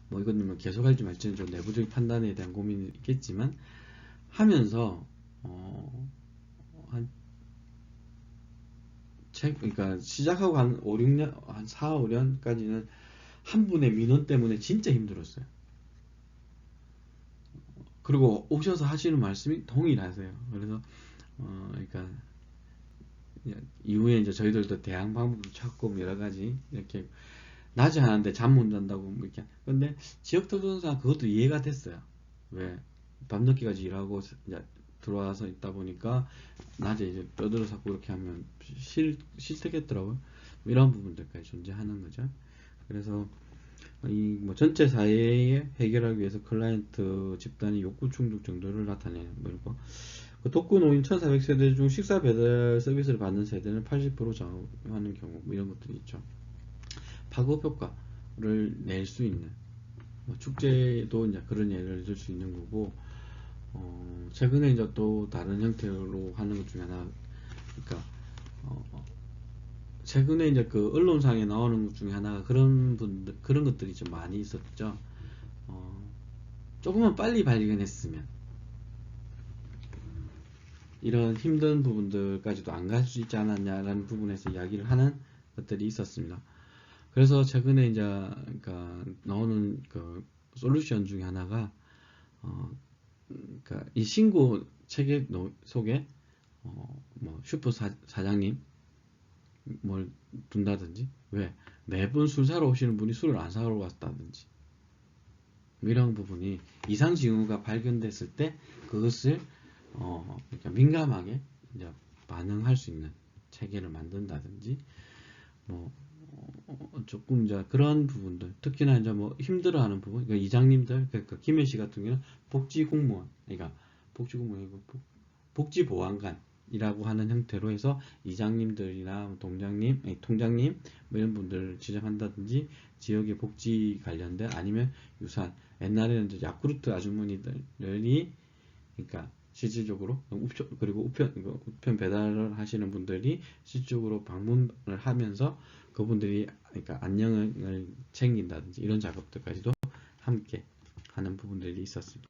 뭐 이거는 뭐 계속 할지 말지는 좀 내부적인 판단에 대한 고민이 있겠지만, 하면서 한 그러니까 시작하고 한 5, 6년, 한 4, 5년까지는 한 분의 민원 때문에 진짜 힘들었어요. 그리고 오셔서 하시는 말씀이 동일하세요. 그래서 그러니까 이후에 이제 저희들도 대항 방법도 찾고 뭐 여러 가지 이렇게 낮에 하는데 잠 못 잔다고 뭐 이렇게. 근데 지역 특성상 그것도 이해가 됐어요. 왜 밤늦게까지 일하고 이제 들어와서 있다 보니까 낮에 이제 떠들어 잡고 이렇게 하면 싫겠더라고요. 이런 부분들까지 존재하는 거죠. 그래서 이 뭐 전체 사회에 해결하기 위해서 클라이언트 집단의 욕구 충족 정도를 나타내는 뭐 이런 거. 그 독거 노인 1400세대 중 식사 배달 서비스를 받는 세대는 80% 장하는 경우 뭐 이런 것들이 있죠. 파급 효과를 낼 수 있는 뭐 축제도 이제 그런 예를 들 수 있는 거고, 최근에 이제 또 다른 형태로 하는 것 중에 하나, 그러니까 최근에 이제 그 언론상에 나오는 것 중에 하나가 그런 것들이 좀 많이 있었죠. 어, 조금만 빨리 발견했으면 이런 힘든 부분들까지도 안 갈 수 있지 않았냐라는 부분에서 이야기를 하는 것들이 있었습니다. 그래서 최근에 이제 그러니까 나오는 그 솔루션 중에 하나가 그러니까 이 신고 체계 속에 뭐 슈퍼 사장님 뭘 둔다든지, 왜 매분 술 사러 오시는 분이 술을 안 사러 왔다든지, 이런 부분이 이상 징후가 발견됐을 때 그것을 그러니까 민감하게 이제 반응할 수 있는 체계를 만든다든지, 뭐 조금 이제 그런 부분들, 특히나 이제 뭐 힘들어하는 부분, 그러니까 이장님들, 그러니까 김현 씨 같은 경우는 복지 공무원, 그러니까 복지 공무원이고 복지 보안관이라고 하는 형태로 해서 이장님들이나 동장님, 아니, 통장님 뭐 이런 분들을 지정한다든지, 지역의 복지 관련된 아니면 유산, 옛날에는 이제 야쿠르트 아주머니들이, 그러니까 실질적으로 그리고 우편 배달을 하시는 분들이 실질적으로 방문을 하면서 그분들이 그러니까 안녕을 챙긴다든지 이런 작업들까지도 함께 하는 부분들이 있었습니다.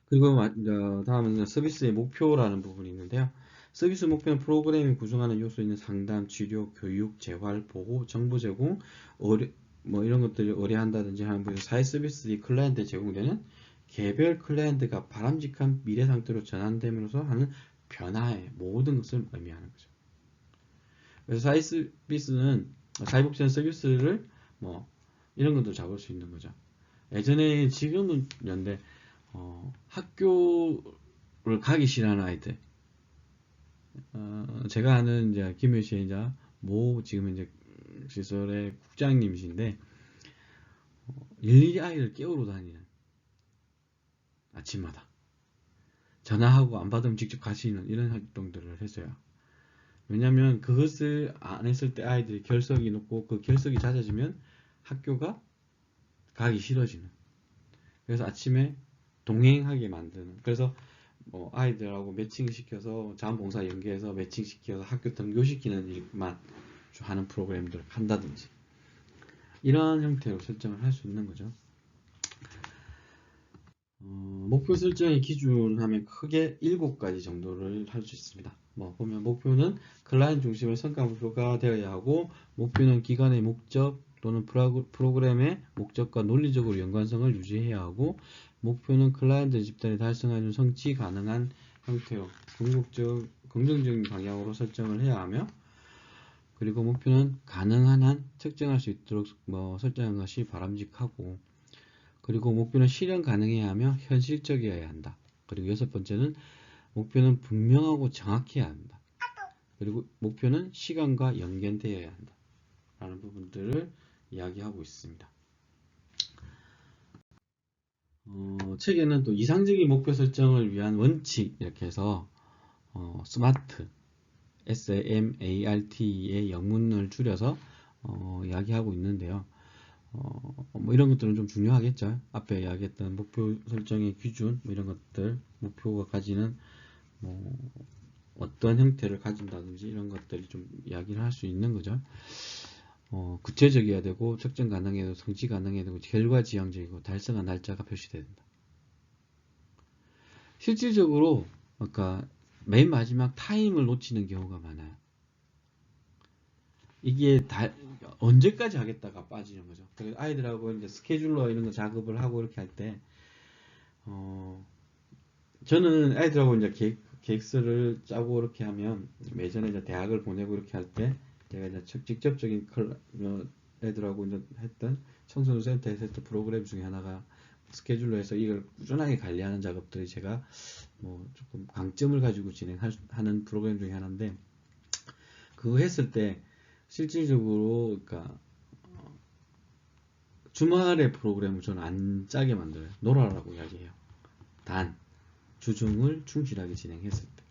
그리고 다음은 서비스의 목표라는 부분이 있는데요. 서비스 목표는 프로그램이 구성하는 요소 있는 상담, 치료, 교육, 재활, 보호, 정보 제공, 뭐 이런 것들을 의뢰한다든지 하는 부분에서 사회 서비스의 클라이언트에 제공되는 개별 클라이언트가 바람직한 미래 상태로 전환됨으로써 하는 변화의 모든 것을 의미하는 거죠. 그래서 사회 서비스는 사회복지한 서비스를 뭐 이런 것도 잡을 수 있는 거죠. 예전에 지금은 연대 학교를 가기 싫어하는 아이들, 제가 아는 이제 김효 씨 이제 모 지금 이제 시설의 국장님이신데 일일이 아이를 깨우러 다니는, 아침마다 전화하고 안 받으면 직접 가시는 이런 활동들을 했어요. 왜냐면 그것을 안 했을 때 아이들이 결석이 높고 그 결석이 잦아지면 학교가 가기 싫어지는, 그래서 아침에 동행하게 만드는, 그래서 뭐 아이들하고 매칭시켜서 자원봉사 연계해서 매칭시켜서 학교 등교시키는 일만 하는 프로그램들을 한다든지 이런 형태로 설정을 할 수 있는 거죠. 목표 설정의 기준 하면 크게 7가지 정도를 할 수 있습니다. 뭐 보면 목표는 클라이언트 중심의 성과 목표가 되어야 하고, 목표는 기관의 목적 또는 프로그램의 목적과 논리적으로 연관성을 유지해야 하고, 목표는 클라이언트 집단이 달성하는 성취 가능한 형태로 긍정적인 방향으로 설정을 해야 하며, 그리고 목표는 가능한 한 측정할 수 있도록 설정한 것이 바람직하고, 그리고 목표는 실현 가능해야 하며 현실적이어야 한다. 그리고 6번째는 목표는 분명하고 정확해야 한다. 그리고 목표는 시간과 연계되어야 한다. 라는 부분들을 이야기하고 있습니다. 책에는 또 이상적인 목표 설정을 위한 원칙 이렇게 해서 스마트, SMART의 영문을 줄여서 이야기하고 있는데요. 뭐 이런 것들은 좀 중요하겠죠. 앞에 이야기했던 목표 설정의 기준, 뭐 이런 것들, 목표가 가지는 뭐 어떤 형태를 가진다든지 이런 것들이 좀 이야기를 할 수 있는 거죠. 구체적이어야 되고 측정 가능해야 되고 성취 가능해야 되고 결과지향적이고 달성한 날짜가 표시돼야 된다. 실질적으로 아까 맨 마지막 타임을 놓치는 경우가 많아요. 이게 언제까지 하겠다가 빠지는 거죠. 그래서 아이들하고 이제 스케줄러 이런 거 작업을 하고 이렇게 할 때, 저는 아이들하고 이제 계획서를 짜고 이렇게 하면, 예전에 이제 대학을 보내고 이렇게 할 때, 제가 이제 직접적인 애들하고 이제 했던 청소년 센터에서 했던 프로그램 중에 하나가 스케줄러에서 이걸 꾸준하게 관리하는 작업들이 제가 뭐 조금 강점을 가지고 진행하는 프로그램 중에 하나인데, 그거 했을 때 실질적으로 그러니까 주말에 프로그램을 저는 안 짜게 만들어요. 놀아라고 이야기해요. 단 주중을 충실하게 진행했을 때.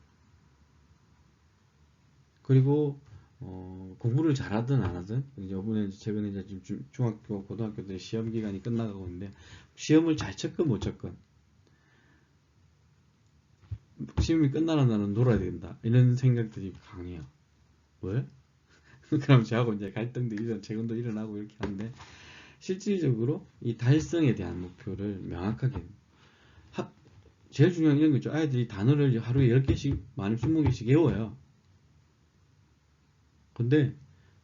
그리고 공부를 잘하든 안 하든 이번에 최근에 이제 지금 중학교 고등학교 때 시험 기간이 끝나가고 있는데 시험을 잘 쳤건 못 쳤건 시험이 끝나는 날은 놀아야 된다 이런 생각들이 강해요. 왜? 그럼 저하고 이제 갈등도 재ಗೊಂ도 일어나고 이렇게 하는데 실질적으로 이 달성에 대한 목표를 명확하게 제일 중요한 이런 거 있죠. 아이들이 단어를 하루에 10개씩 많이 20개씩 외워요. 근데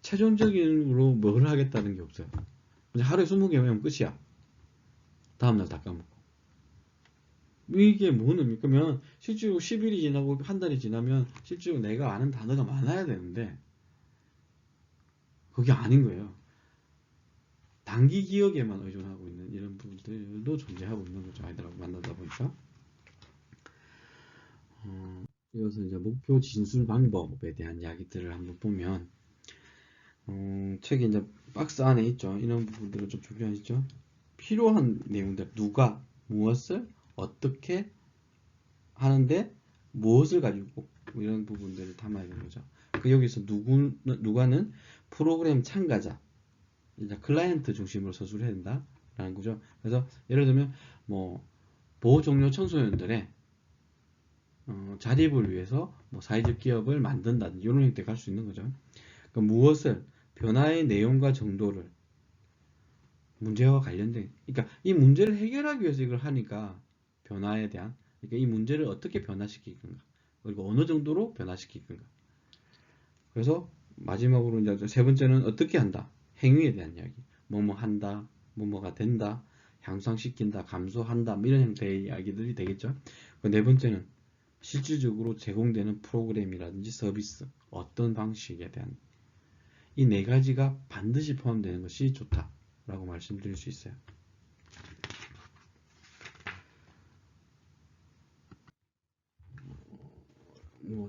최종적으로 뭘 하겠다는 게 없어요. 하루에 20개 외우면 끝이야. 다음날 다 까먹고. 이게 뭔 의미? 그러면 실제로 10일이 지나고 한 달이 지나면 실제로 내가 아는 단어가 많아야 되는데 그게 아닌 거예요. 단기 기억에만 의존하고 있는 이런 부분들도 존재하고 있는 거죠. 아이들하고 만나다 보니까. 이어서 이제 목표 진술 방법에 대한 이야기들을 한번 보면, 책에 이제 박스 안에 있죠. 이런 부분들을 좀 중요하시죠. 필요한 내용들, 누가, 무엇을, 어떻게 하는데, 무엇을 가지고, 이런 부분들을 담아야 되는 거죠. 여기서 누가는 프로그램 참가자, 이제 클라이언트 중심으로 서술해야 된다라는 거죠. 그래서 예를 들면 뭐 보호 종료 청소년들의 자립을 위해서 뭐 사회적 기업을 만든다든지 이런 형태가 할 수 있는 거죠. 그러니까 무엇을 변화의 내용과 정도를 문제와 관련된, 그러니까 이 문제를 해결하기 위해서 이걸 하니까 변화에 대한, 그러니까 이 문제를 어떻게 변화시킬 건가, 그리고 어느 정도로 변화시킬 건가. 그래서 마지막으로 이제 세 번째는 어떻게 한다, 행위에 대한 이야기, 뭐뭐 한다, 뭐뭐가 된다, 향상시킨다, 감소한다, 뭐 이런 형태의 이야기들이 되겠죠. 네 번째는 실질적으로 제공되는 프로그램이라든지 서비스, 어떤 방식에 대한, 이 네 가지가 반드시 포함되는 것이 좋다라고 말씀드릴 수 있어요.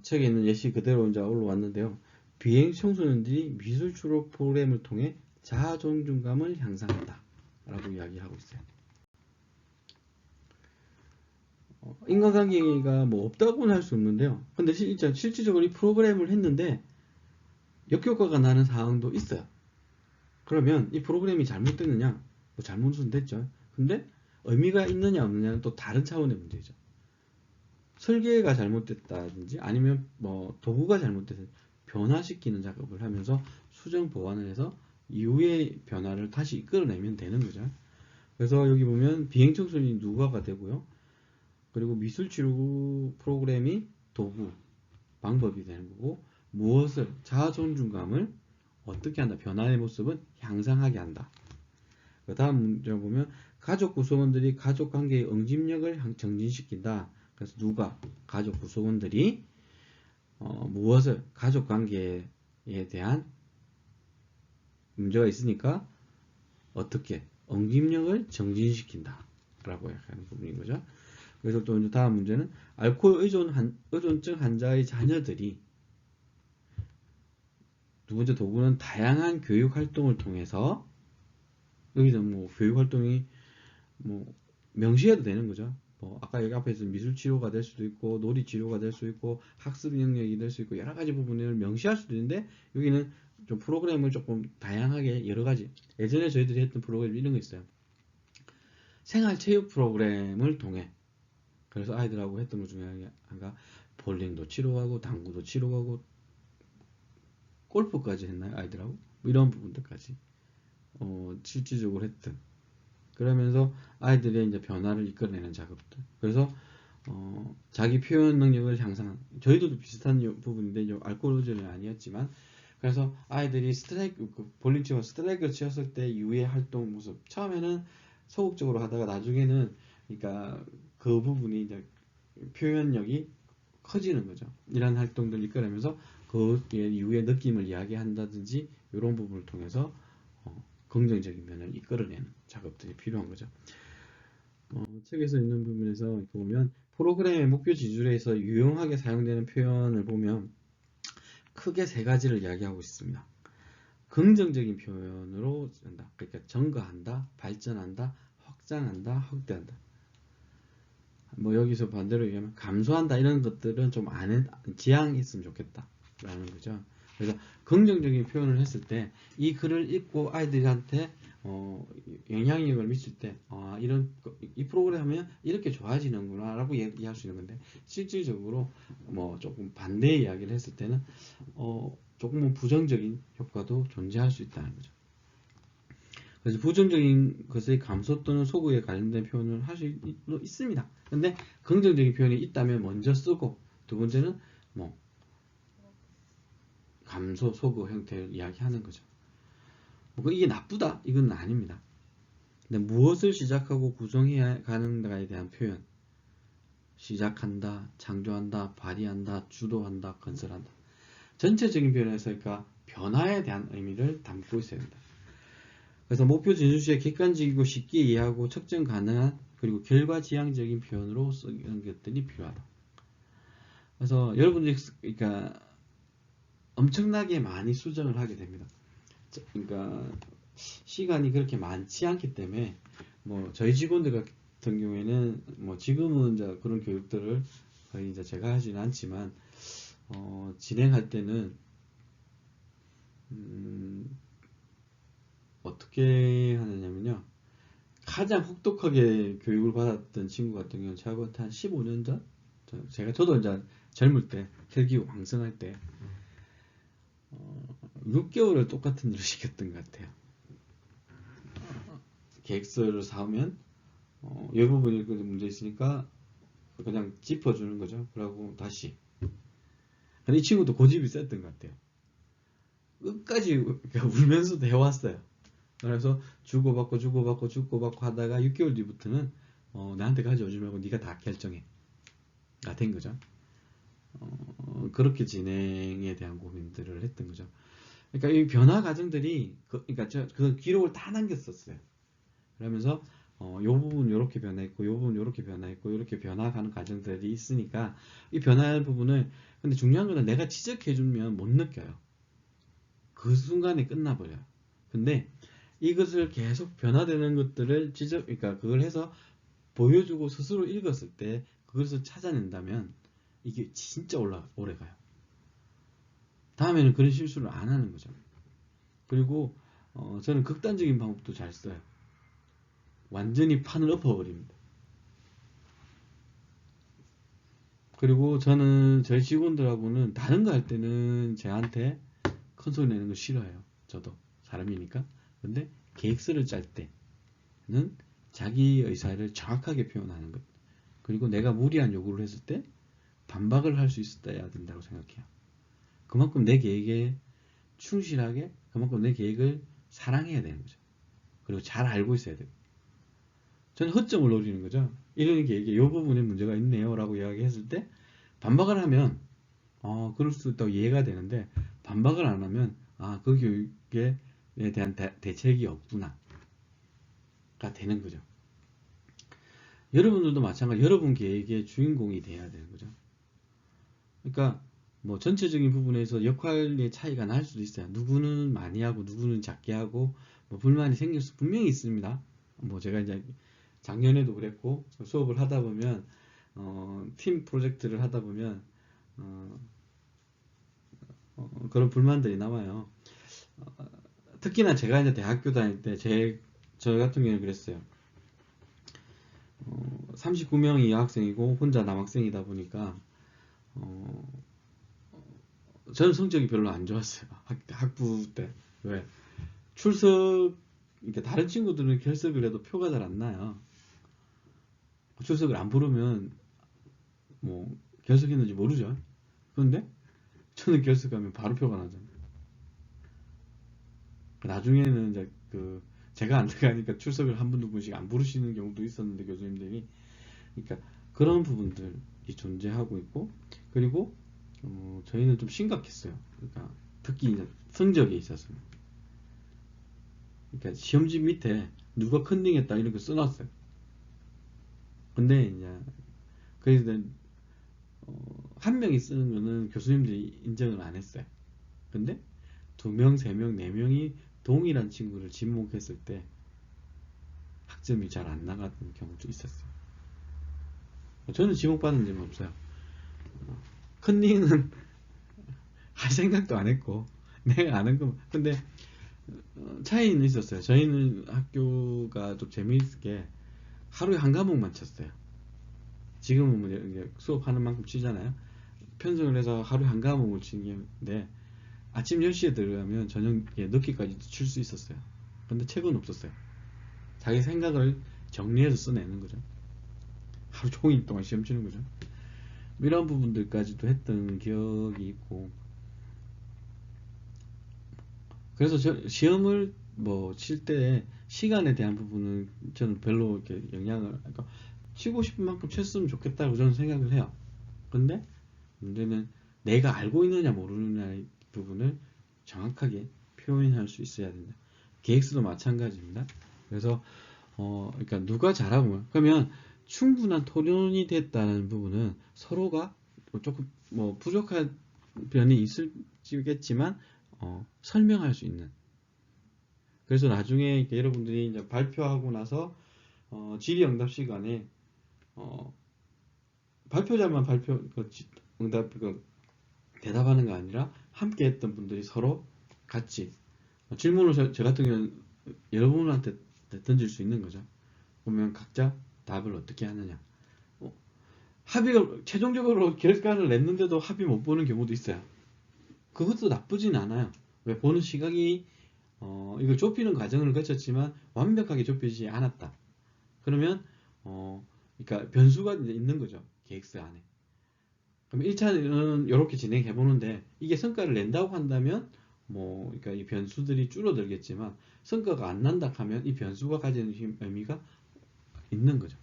책에 있는 예시 그대로 이제 올라왔는데요. 비행 청소년들이 미술 추로 프로그램을 통해 자아 존중감을 향상한다 라고 이야기하고 있어요. 인간관계가 뭐 없다고는 할 수 없는데요. 근데 실질적으로 이 프로그램을 했는데 역효과가 나는 상황도 있어요. 그러면 이 프로그램이 잘못됐느냐? 뭐 잘못은 됐죠. 근데 의미가 있느냐 없느냐는 또 다른 차원의 문제죠. 설계가 잘못됐다든지 아니면 뭐 도구가 잘못돼서 변화시키는 작업을 하면서 수정 보완을 해서 이후의 변화를 다시 이끌어내면 되는 거죠. 그래서 여기 보면 비행청소년이 누가가 되고요. 그리고 미술치료 프로그램이 도구, 방법이 되는 거고, 무엇을, 자아존중감을 어떻게 한다, 변화의 모습은 향상하게 한다. 그 다음 문제 보면 가족 구성원들이 가족관계의 응집력을 정진시킨다. 그래서 누가, 가족 구성원들이 무엇을, 가족관계에 대한 문제가 있으니까 어떻게 응집력을 정진시킨다 라고 하는 부분인 거죠. 그래서 또 이제 다음 문제는 알코올 의존증 환자의 자녀들이, 두 번째 도구는 다양한 교육 활동을 통해서, 여기서 뭐 교육 활동이 뭐 명시해도 되는 거죠. 뭐 아까 여기 앞에서 미술 치료가 될 수도 있고 놀이 치료가 될 수 있고 학습 영역이 될 수 있고 여러 가지 부분을 명시할 수도 있는데, 여기는 좀 프로그램을 조금 다양하게 여러 가지, 예전에 저희들이 했던 프로그램 이런 거 있어요. 생활체육 프로그램을 통해, 그래서 아이들하고 했던 것 중에 하나가 볼링도 치러 가고 당구도 치러 가고 골프까지 했나요? 아이들하고 뭐 이런 부분들까지 실질적으로 했던. 그러면서 아이들의 이제 변화를 이끌어내는 작업들. 그래서 자기 표현 능력을 향상. 저희들도 비슷한 부분인데 알코올 의존은 아니었지만, 그래서 아이들이 스트라이크 볼링 치고 스트라이크를 치었을 때 이후의 활동 모습. 처음에는 소극적으로 하다가 나중에는 그러니까 그 부분이 이제 표현력이 커지는 거죠. 이런 활동들 이끌어내면서 그 이후의 느낌을 이야기한다든지 이런 부분을 통해서 긍정적인 면을 이끌어내는 작업들이 필요한 거죠. 책에서 있는 부분에서 보면 프로그램의 목표 지줄에서 유용하게 사용되는 표현을 보면 크게 세 가지를 이야기하고 있습니다. 긍정적인 표현으로 쓴다. 그러니까 증가한다, 발전한다, 확장한다, 확대한다. 뭐 여기서 반대로 얘기하면 감소한다 이런 것들은 좀 지양이 있으면 좋겠다 라는 거죠. 그래서 긍정적인 표현을 했을 때 이 글을 읽고 아이들한테 영향력을 미칠 때 이 프로그램 하면 이렇게 좋아지는구나 라고 얘기할 수 있는 건데, 실질적으로 뭐 조금 반대의 이야기를 했을 때는 조금은 부정적인 효과도 존재할 수 있다는 거죠. 그래서 부정적인 것의 감소 또는 소구에 관련된 표현을 할 수 있습니다. 근데 긍정적인 표현이 있다면 먼저 쓰고, 두 번째는 뭐 감소, 소구 형태를 이야기하는 거죠. 이게 나쁘다? 이건 아닙니다. 근데 무엇을 시작하고 구성해야 가는가에 대한 표현. 시작한다, 창조한다, 발휘한다, 주도한다, 건설한다. 전체적인 표현에서 그러니까 변화에 대한 의미를 담고 있어야 된다. 그래서 목표 진술 시에 객관적이고 쉽게 이해하고 측정 가능한 그리고 결과 지향적인 표현으로 쓰는 것들이 필요하다. 그래서 여러분들이 그러니까 엄청나게 많이 수정을 하게 됩니다. 그러니까 시간이 그렇게 많지 않기 때문에 뭐 저희 직원들 같은 경우에는 뭐 지금은 이제 그런 교육들을 거의 이제 제가 하지는 않지만 진행할 때는 어떻게 하느냐면요. 가장 혹독하게 교육을 받았던 친구 같은 경우는 제가 한 15년 전? 저도 이제 젊을 때, 혈기 왕성할 때, 6개월을 똑같은 일을 시켰던 것 같아요. 계획서를 사오면, 이 부분이 문제 있으니까 그냥 짚어주는 거죠. 그러고 다시. 근데 이 친구도 고집이 셌던 것 같아요. 끝까지 울면서도 해왔어요. 그래서 주고받고 하다가 6개월 뒤부터는 나한테 가져오지 말고 네가 다 결정해 가 된 거죠. 그렇게 진행에 대한 고민들을 했던 거죠. 그러니까 이 변화 과정들이 그러니까 그 기록을 다 남겼었어요. 그러면서 요 부분 요렇게 변화했고 요 부분 요렇게 변화했고 이렇게 변화가는 과정들이 있으니까 이 변화할 부분을, 근데 중요한 거는 내가 지적해주면 못 느껴요. 그 순간에 끝나버려요. 근데 이것을 계속 변화되는 것들을 그러니까 그걸 해서 보여주고 스스로 읽었을 때 그것을 찾아낸다면 이게 진짜 오래 가요. 다음에는 그런 실수를 안 하는 거죠. 그리고 저는 극단적인 방법도 잘 써요. 완전히 판을 엎어버립니다. 그리고 저는 저희 직원들하고는 다른 거 할 때는 저한테 큰 소리 내는 거 싫어해요. 저도 사람이니까. 근데 계획서를 짤 때는 자기 의사를 정확하게 표현하는 것. 그리고 내가 무리한 요구를 했을 때 반박을 할 수 있어야 된다고 생각해요. 그만큼 내 계획에 충실하게, 그만큼 내 계획을 사랑해야 되는 거죠. 그리고 잘 알고 있어야 되고. 저는 허점을 노리는 거죠. 이런 계획에 이 부분에 문제가 있네요 라고 이야기했을 때 반박을 하면 그럴 수 있다고 이해가 되는데, 반박을 안 하면 그 교육에 대한 대책이 없구나 가 되는 거죠. 여러분들도 마찬가지, 여러분 계획의 주인공이 돼야 되는 거죠. 그러니까 뭐 전체적인 부분에서 역할의 차이가 날 수도 있어요. 누구는 많이 하고 누구는 작게 하고 뭐 불만이 생길 수 분명히 있습니다. 뭐 제가 이제 작년에도 그랬고, 수업을 하다 보면 팀 프로젝트를 하다 보면 그런 불만들이 나와요. 특히나 제가 이제 대학교 다닐 때 저 같은 경우는 그랬어요. 39명이 여학생이고 혼자 남학생이다 보니까 저는 성적이 별로 안 좋았어요. 학부 때. 왜? 출석, 그러니까 다른 친구들은 결석을 해도 표가 잘 안 나요. 출석을 안 부르면 뭐 결석했는지 모르죠. 그런데 저는 결석하면 바로 표가 나잖아요. 나중에는 이제 제가 안 들어가니까 출석을 한 분 두 분씩 안 부르시는 경우도 있었는데, 교수님들이. 그러니까 그런 부분들이 존재하고 있고, 그리고 저희는 좀 심각했어요. 그러니까 특히 이제 성적에 있어서는. 그러니까 시험지 밑에 누가 컨닝했다 이런 거 써놨어요. 근데 이제 그래서 한 명이 쓰는 거는 교수님들이 인정을 안 했어요. 근데 두 명, 세 명, 네 명이 동일한 친구를 지목했을 때 학점이 잘 안 나가는 경우도 있었어요. 저는 지목받은 적은 없어요. 컨닝은 할 생각도 안 했고 내가 아는 거. 근데 차이는 있었어요. 저희는 학교가 좀 재미있게 하루에 한 과목만 쳤어요. 지금은 뭐 이제 수업하는 만큼 치잖아요. 편성을 해서 하루에 한 과목을 치는 게 아침 10시에 들어가면 저녁에 늦게까지도 칠 수 있었어요. 근데 책은 없었어요. 자기 생각을 정리해서 써내는 거죠. 하루 종일 동안 시험 치는 거죠. 이런 부분들까지도 했던 기억이 있고, 그래서 시험을 뭐 칠 때 시간에 대한 부분은 저는 별로 이렇게 영향을, 그러니까 치고 싶은 만큼 쳤으면 좋겠다고 저는 생각을 해요. 근데 문제는 내가 알고 있느냐 모르느냐의 부분을 정확하게 표현할 수 있어야 된다. 계획서도 마찬가지입니다. 그래서 그러니까 누가 잘하면, 그러면 충분한 토론이 됐다는 부분은 서로가 조금 뭐 부족한 면이 있을지겠지만 설명할 수 있는. 그래서 나중에 여러분들이 이제 발표하고 나서 질의응답 시간에 발표자만 응답 대답하는 게 아니라 함께 했던 분들이 서로 같이 질문을 저 같은 경우는 여러분한테 던질 수 있는 거죠. 그러면 각자 답을 어떻게 하느냐. 합의가 최종적으로 결과를 냈는데도 합의 못 보는 경우도 있어요. 그것도 나쁘진 않아요. 왜? 보는 시각이 이걸 좁히는 과정을 거쳤지만 완벽하게 좁히지 않았다. 그러면 그러니까 변수가 이제 있는 거죠. 계획서 안에. 그럼 1차는 이렇게 진행해 보는데 이게 성과를 낸다고 한다면 뭐 그러니까 이 변수들이 줄어들겠지만, 성과가 안 난다 하면 이 변수가 가지는 의미가 있는 거죠.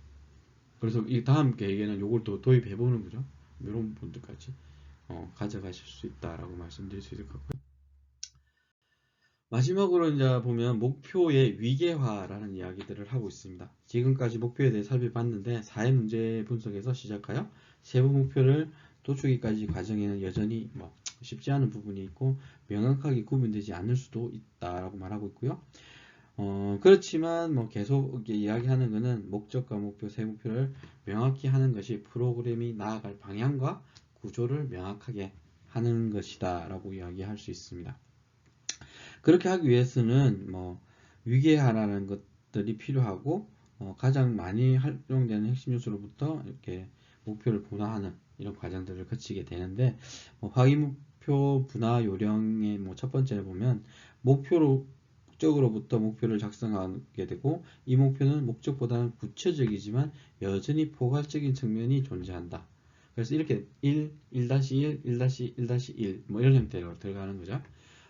그래서 이 다음 계획에는 요걸 또 도입해 보는 거죠. 이런 분들까지 가져가실 수 있다라고 말씀드릴 수 있을 것 같고요. 마지막으로 이제 보면 목표의 위계화라는 이야기들을 하고 있습니다. 지금까지 목표에 대해 살펴봤는데 사회 문제 분석에서 시작하여 세부 목표를 도출기까지 과정에는 여전히 뭐 쉽지 않은 부분이 있고 명확하게 구분되지 않을 수도 있다라고 말하고 있고요. 그렇지만 뭐 계속 이야기하는 것은 목적과 목표, 세 목표를 명확히 하는 것이 프로그램이 나아갈 방향과 구조를 명확하게 하는 것이다 라고 이야기할 수 있습니다. 그렇게 하기 위해서는 뭐 위계화라는 것들이 필요하고, 가장 많이 활용되는 핵심 요소로부터 이렇게 목표를 분화하는 이런 과정들을 거치게 되는데, 화기 목표 분화 요령의 뭐 첫 번째를 보면 목적으로부터 목표를 작성하게 되고, 이 목표는 목적보다는 구체적이지만 여전히 포괄적인 측면이 존재한다. 그래서 이렇게 1, 1-1, 1-1-1 뭐 이런 형태로 들어가는 거죠.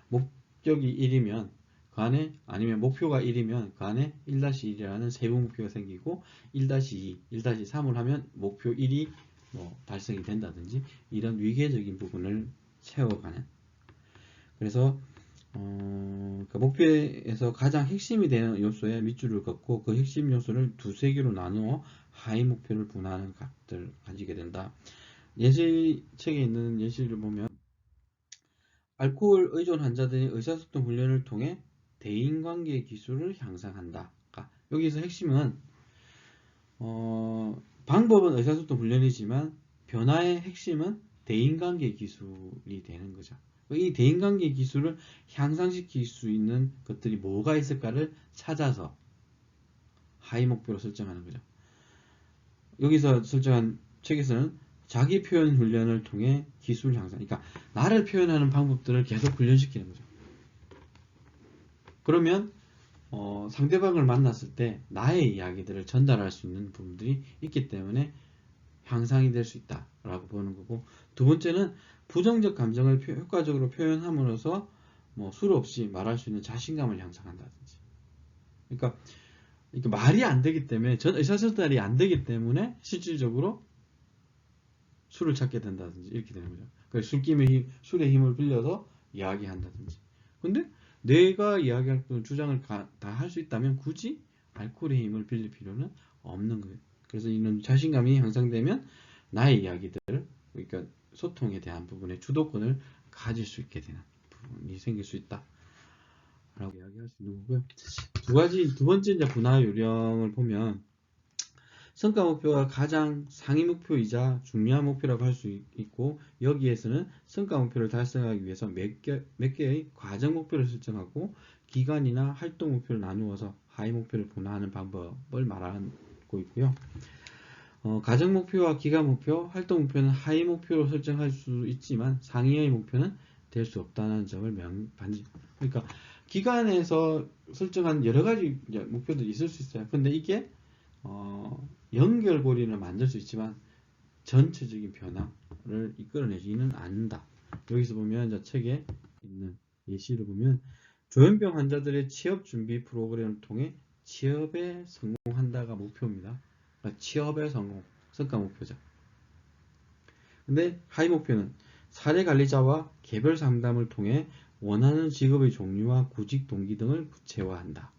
목적이 1이면 그 안에, 아니면 목표가 1이면 그 안에 1-1이라는 세부 목표가 생기고, 1-2, 1-3을 하면 목표 1이 뭐 달성이 된다든지 이런 위계적인 부분을 채워가는. 그래서 그 목표에서 가장 핵심이 되는 요소에 밑줄을 긋고 그 핵심 요소를 두세 개로 나누어 하위 목표를 분화하는 값들을 가지게 된다. 예시책에 있는 예시를 보면 알코올 의존 환자들이 의사소통 훈련을 통해 대인관계 기술을 향상한다. 여기서 핵심은 방법은 의사소통 훈련이지만 변화의 핵심은 대인관계 기술이 되는 거죠. 이 대인관계 기술을 향상시킬 수 있는 것들이 뭐가 있을까를 찾아서 하위 목표로 설정하는 거죠. 여기서 설정한 책에서는 자기 표현 훈련을 통해 기술 향상. 그러니까 나를 표현하는 방법들을 계속 훈련시키는 거죠. 그러면 상대방을 만났을 때 나의 이야기들을 전달할 수 있는 부분들이 있기 때문에 향상이 될 수 있다라고 보는 거고, 두 번째는 부정적 감정을 효과적으로 표현함으로써 뭐 수로 없이 말할 수 있는 자신감을 향상한다든지. 그러니까 말이 안 되기 때문에, 의사소통이 안 되기 때문에 실질적으로 술을 찾게 된다든지 이렇게 되는 거죠. 그래서 술의 힘을 빌려서 이야기한다든지. 근데 내가 이야기할 때 주장을 다 할 수 있다면 굳이 알코올의 힘을 빌릴 필요는 없는 거예요. 그래서 이런 자신감이 향상되면 나의 이야기들, 그러니까 소통에 대한 부분의 주도권을 가질 수 있게 되는 부분이 생길 수 있다 라고 이야기할 수 있는 거고요. 두 번째 이제 분화 요령을 보면, 성과 목표가 가장 상위 목표이자 중요한 목표라고 할 수 있고, 여기에서는 성과 목표를 달성하기 위해서 몇 개의 과정 목표를 설정하고 기간이나 활동 목표를 나누어서 하위 목표를 분화하는 방법을 말하고 있고요. 과정 목표와 기간 목표, 활동 목표는 하위 목표로 설정할 수 있지만 상위의 목표는 될 수 없다는 점을 반드시. 그러니까 기간에서 설정한 여러 가지 목표들이 있을 수 있어요. 근데 이게 연결고리를 만들 수 있지만 전체적인 변화를 이끌어내지는 않는다. 여기서 보면 이제 책에 있는 예시를 보면, 조현병 환자들의 취업 준비 프로그램을 통해 취업에 성공한다가 목표입니다. 그러니까 취업의 성공, 성과 목표죠. 근데 하위 목표는 사례 관리자와 개별 상담을 통해 원하는 직업의 종류와 구직 동기 등을 구체화한다.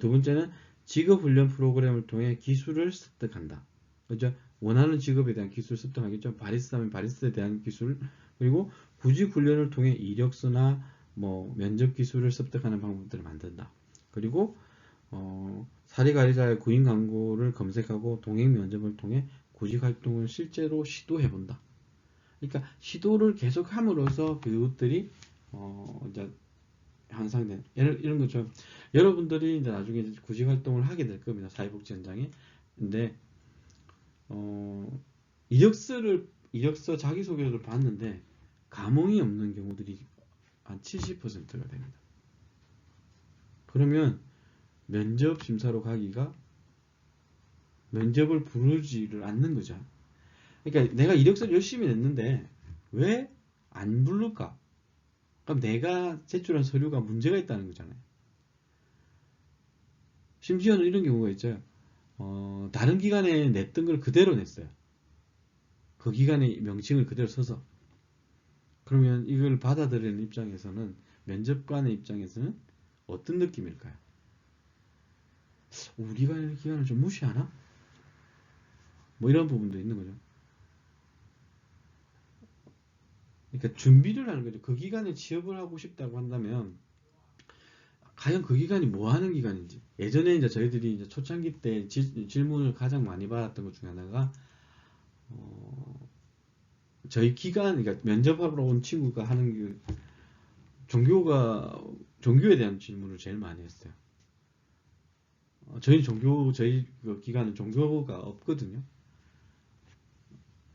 두 번째는 직업훈련 프로그램을 통해 기술을 습득한다. 그죠? 원하는 직업에 대한 기술 습득하겠죠. 바리스타면 바리스타에 대한 기술, 그리고 구직 훈련을 통해 이력서나 뭐 면접 기술을 습득하는 방법들을 만든다. 그리고 사례 관리자의 구인 광고를 검색하고 동행 면접을 통해 구직 활동을 실제로 시도해 본다. 그러니까 시도를 계속 함으로써 그것들이 이제 향상된, 이런 거죠. 여러분들이 이제 나중에 구직 활동을 하게 될 겁니다. 사회복지 현장에. 근데 이력서 자기소개를 봤는데 감흥이 없는 경우들이 한 70%가 됩니다. 그러면 면접 심사로 가기가, 면접을 부르지를 않는 거죠. 그러니까 내가 이력서를 열심히 냈는데 왜 안 부를까? 그럼 내가 제출한 서류가 문제가 있다는 거잖아요. 심지어는 이런 경우가 있죠. 다른 기관에 냈던 걸 그대로 냈어요. 그 기관의 명칭을 그대로 써서. 그러면 이걸 받아들이는 입장에서는, 면접관의 입장에서는 어떤 느낌일까요? 우리가 이 기관을 좀 무시하나? 뭐 이런 부분도 있는 거죠. 그러니까 준비를 하는 거죠. 그 기관에 취업을 하고 싶다고 한다면 과연 그 기관이 뭐 하는 기관인지. 예전에 이제 저희들이 이제 초창기 때 질문을 가장 많이 받았던 것 중에 하나가, 저희 기관, 그러니까 면접하러 온 친구가 하는 그 종교에 대한 질문을 제일 많이 했어요. 저희 그 기관은 종교가 없거든요.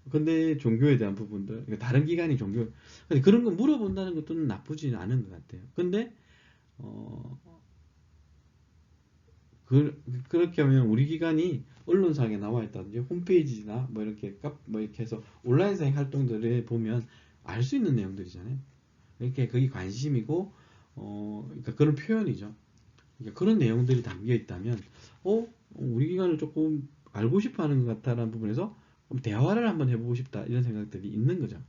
근데 종교에 대한 부분들, 그러니까 다른 기관이 근데 그런 거 물어본다는 것도 나쁘지는 않은 것 같아요. 근데 그렇게 하면 우리 기관이 언론상에 나와 있다든지 홈페이지나 뭐 이렇게 해서 온라인상 활동들을 보면 알 수 있는 내용들이잖아요. 이렇게 그게 관심이고, 그러니까 그런 표현이죠. 그러니까 그런 내용들이 담겨 있다면, 우리 기관을 조금 알고 싶어 하는 것 같다라는 부분에서 대화를 한번 해보고 싶다, 이런 생각들이 있는 거죠.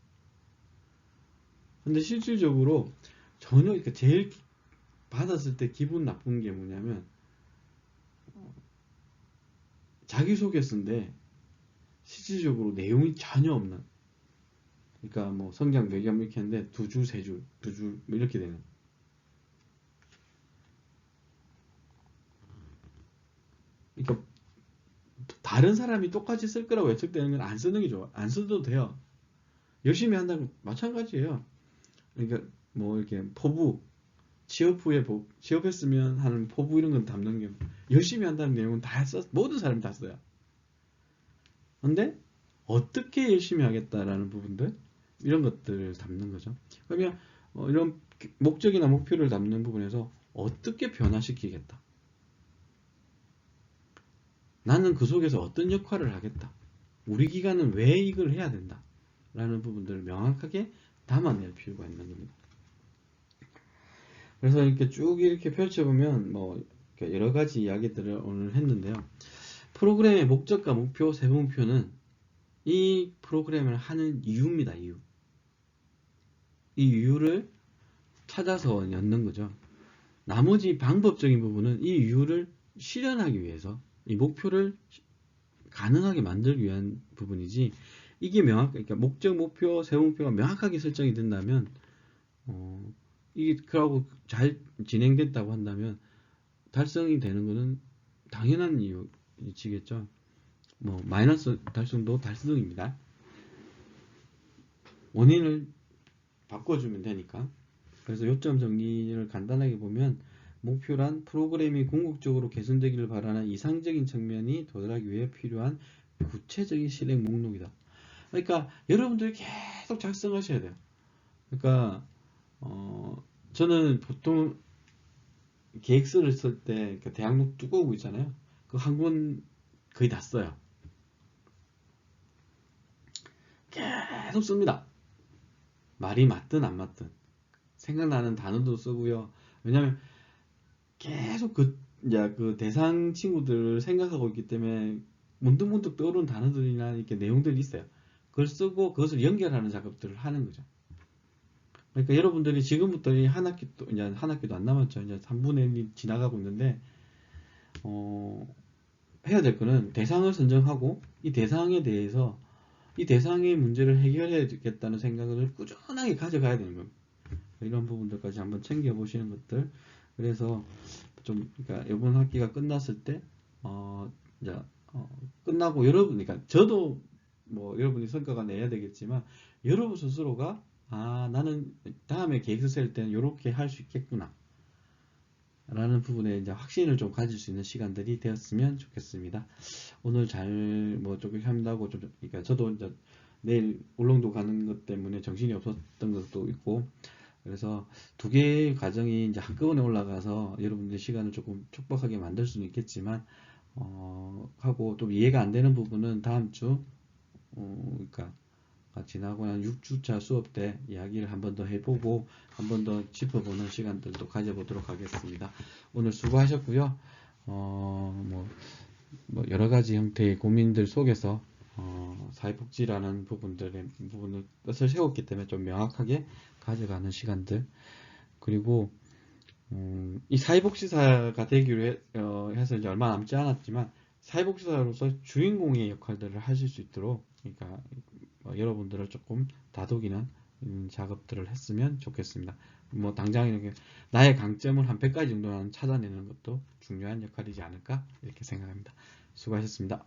근데 실질적으로 전혀, 그러니까 제일 받았을 때 기분 나쁜 게 뭐냐면, 자기소개서인데 실질적으로 내용이 전혀 없는, 그러니까 뭐 성경 배경 이렇게 했는데 두 줄, 세 줄, 두 줄, 뭐 이렇게 되는. 그러니까 다른 사람이 똑같이 쓸 거라고 예측되는 건 안 쓰는 게 좋아. 안 써도 돼요. 열심히 한다면 마찬가지예요. 그러니까 뭐 이렇게 포부, 취업했으면 하는 포부 이런 건 담는 게, 열심히 한다는 내용은 모든 사람이 다 써요. 근데 어떻게 열심히 하겠다라는 부분들, 이런 것들을 담는 거죠. 그러면 이런 목적이나 목표를 담는 부분에서 어떻게 변화시키겠다, 나는 그 속에서 어떤 역할을 하겠다, 우리 기관은 왜 이걸 해야 된다 라는 부분들을 명확하게 담아낼 필요가 있는 겁니다. 그래서 이렇게 쭉 이렇게 펼쳐보면 뭐 여러 가지 이야기들을 오늘 했는데요. 프로그램의 목적과 목표, 세분표는 이 프로그램을 하는 이유입니다. 이유. 이 이유를 찾아서 엮는 거죠. 나머지 방법적인 부분은 이 이유를 실현하기 위해서, 이 목표를 가능하게 만들기 위한 부분이지, 이게 그러니까 목적, 목표, 세분표가 명확하게 설정이 된다면, 이게 그러고 잘 진행됐다고 한다면 달성이 되는 것은 당연한 이유이겠죠. 뭐 마이너스 달성도 달성입니다. 원인을 바꿔주면 되니까. 그래서 요점 정리를 간단하게 보면, 목표란 프로그램이 궁극적으로 개선되기를 바라는 이상적인 측면이 도달하기 위해 필요한 구체적인 실행 목록이다. 그러니까 여러분들이 계속 작성하셔야 돼요. 그러니까 저는 보통 계획서를 쓸 때 대학로 두꺼운 거 있잖아요. 그 한 권 거의 다 써요. 계속 씁니다. 말이 맞든 안 맞든 생각나는 단어도 쓰고요. 왜냐면 계속 이제 그 대상 친구들을 생각하고 있기 때문에 문득문득 떠오르는 단어들이나 이렇게 내용들이 있어요. 그걸 쓰고 그것을 연결하는 작업들을 하는 거죠. 그러니까 여러분들이 지금부터 이제 한 학기도 안 남았죠. 이제 3분의 1이 지나가고 있는데, 해야 될 거는 대상을 선정하고 이 대상에 대해서 이 대상의 문제를 해결해야겠다는 생각을 꾸준하게 가져가야 되는 겁니다. 이런 부분들까지 한번 챙겨보시는 것들. 그래서 그러니까 이번 학기가 끝났을 때, 이제, 끝나고 그러니까 저도 뭐 여러분이 성과가 내야 되겠지만, 여러분 스스로가, 나는 다음에 계획서 쓸 때는 이렇게 할 수 있겠구나 라는 부분에 이제 확신을 좀 가질 수 있는 시간들이 되었으면 좋겠습니다. 오늘 뭐 조금 한다고 그러니까 저도 이제 내일 울릉도 가는 것 때문에 정신이 없었던 것도 있고, 그래서 두 개의 과정이 이제 한꺼번에 올라가서 여러분들의 시간을 조금 촉박하게 만들 수는 있겠지만, 하고 또 이해가 안 되는 부분은 다음 주, 그러니까 지나고 난 6주차 수업 때 이야기를 한 번 더 해보고 한 번 더 짚어보는 시간들도 가져보도록 하겠습니다. 오늘 수고하셨고요. 뭐 여러 가지 형태의 고민들 속에서 사회복지라는 부분을 뜻을 세웠기 때문에 좀 명확하게 가져가는 시간들, 그리고 이 사회복지사가 되기로 해서 이제 얼마 남지 않았지만, 사회복지사로서 주인공의 역할들을 하실 수 있도록, 그러니까 여러분들을 조금 다독이는 작업들을 했으면 좋겠습니다. 뭐 당장 이렇게 나의 강점을 한 100가지 정도는 찾아내는 것도 중요한 역할이지 않을까 이렇게 생각합니다. 수고하셨습니다.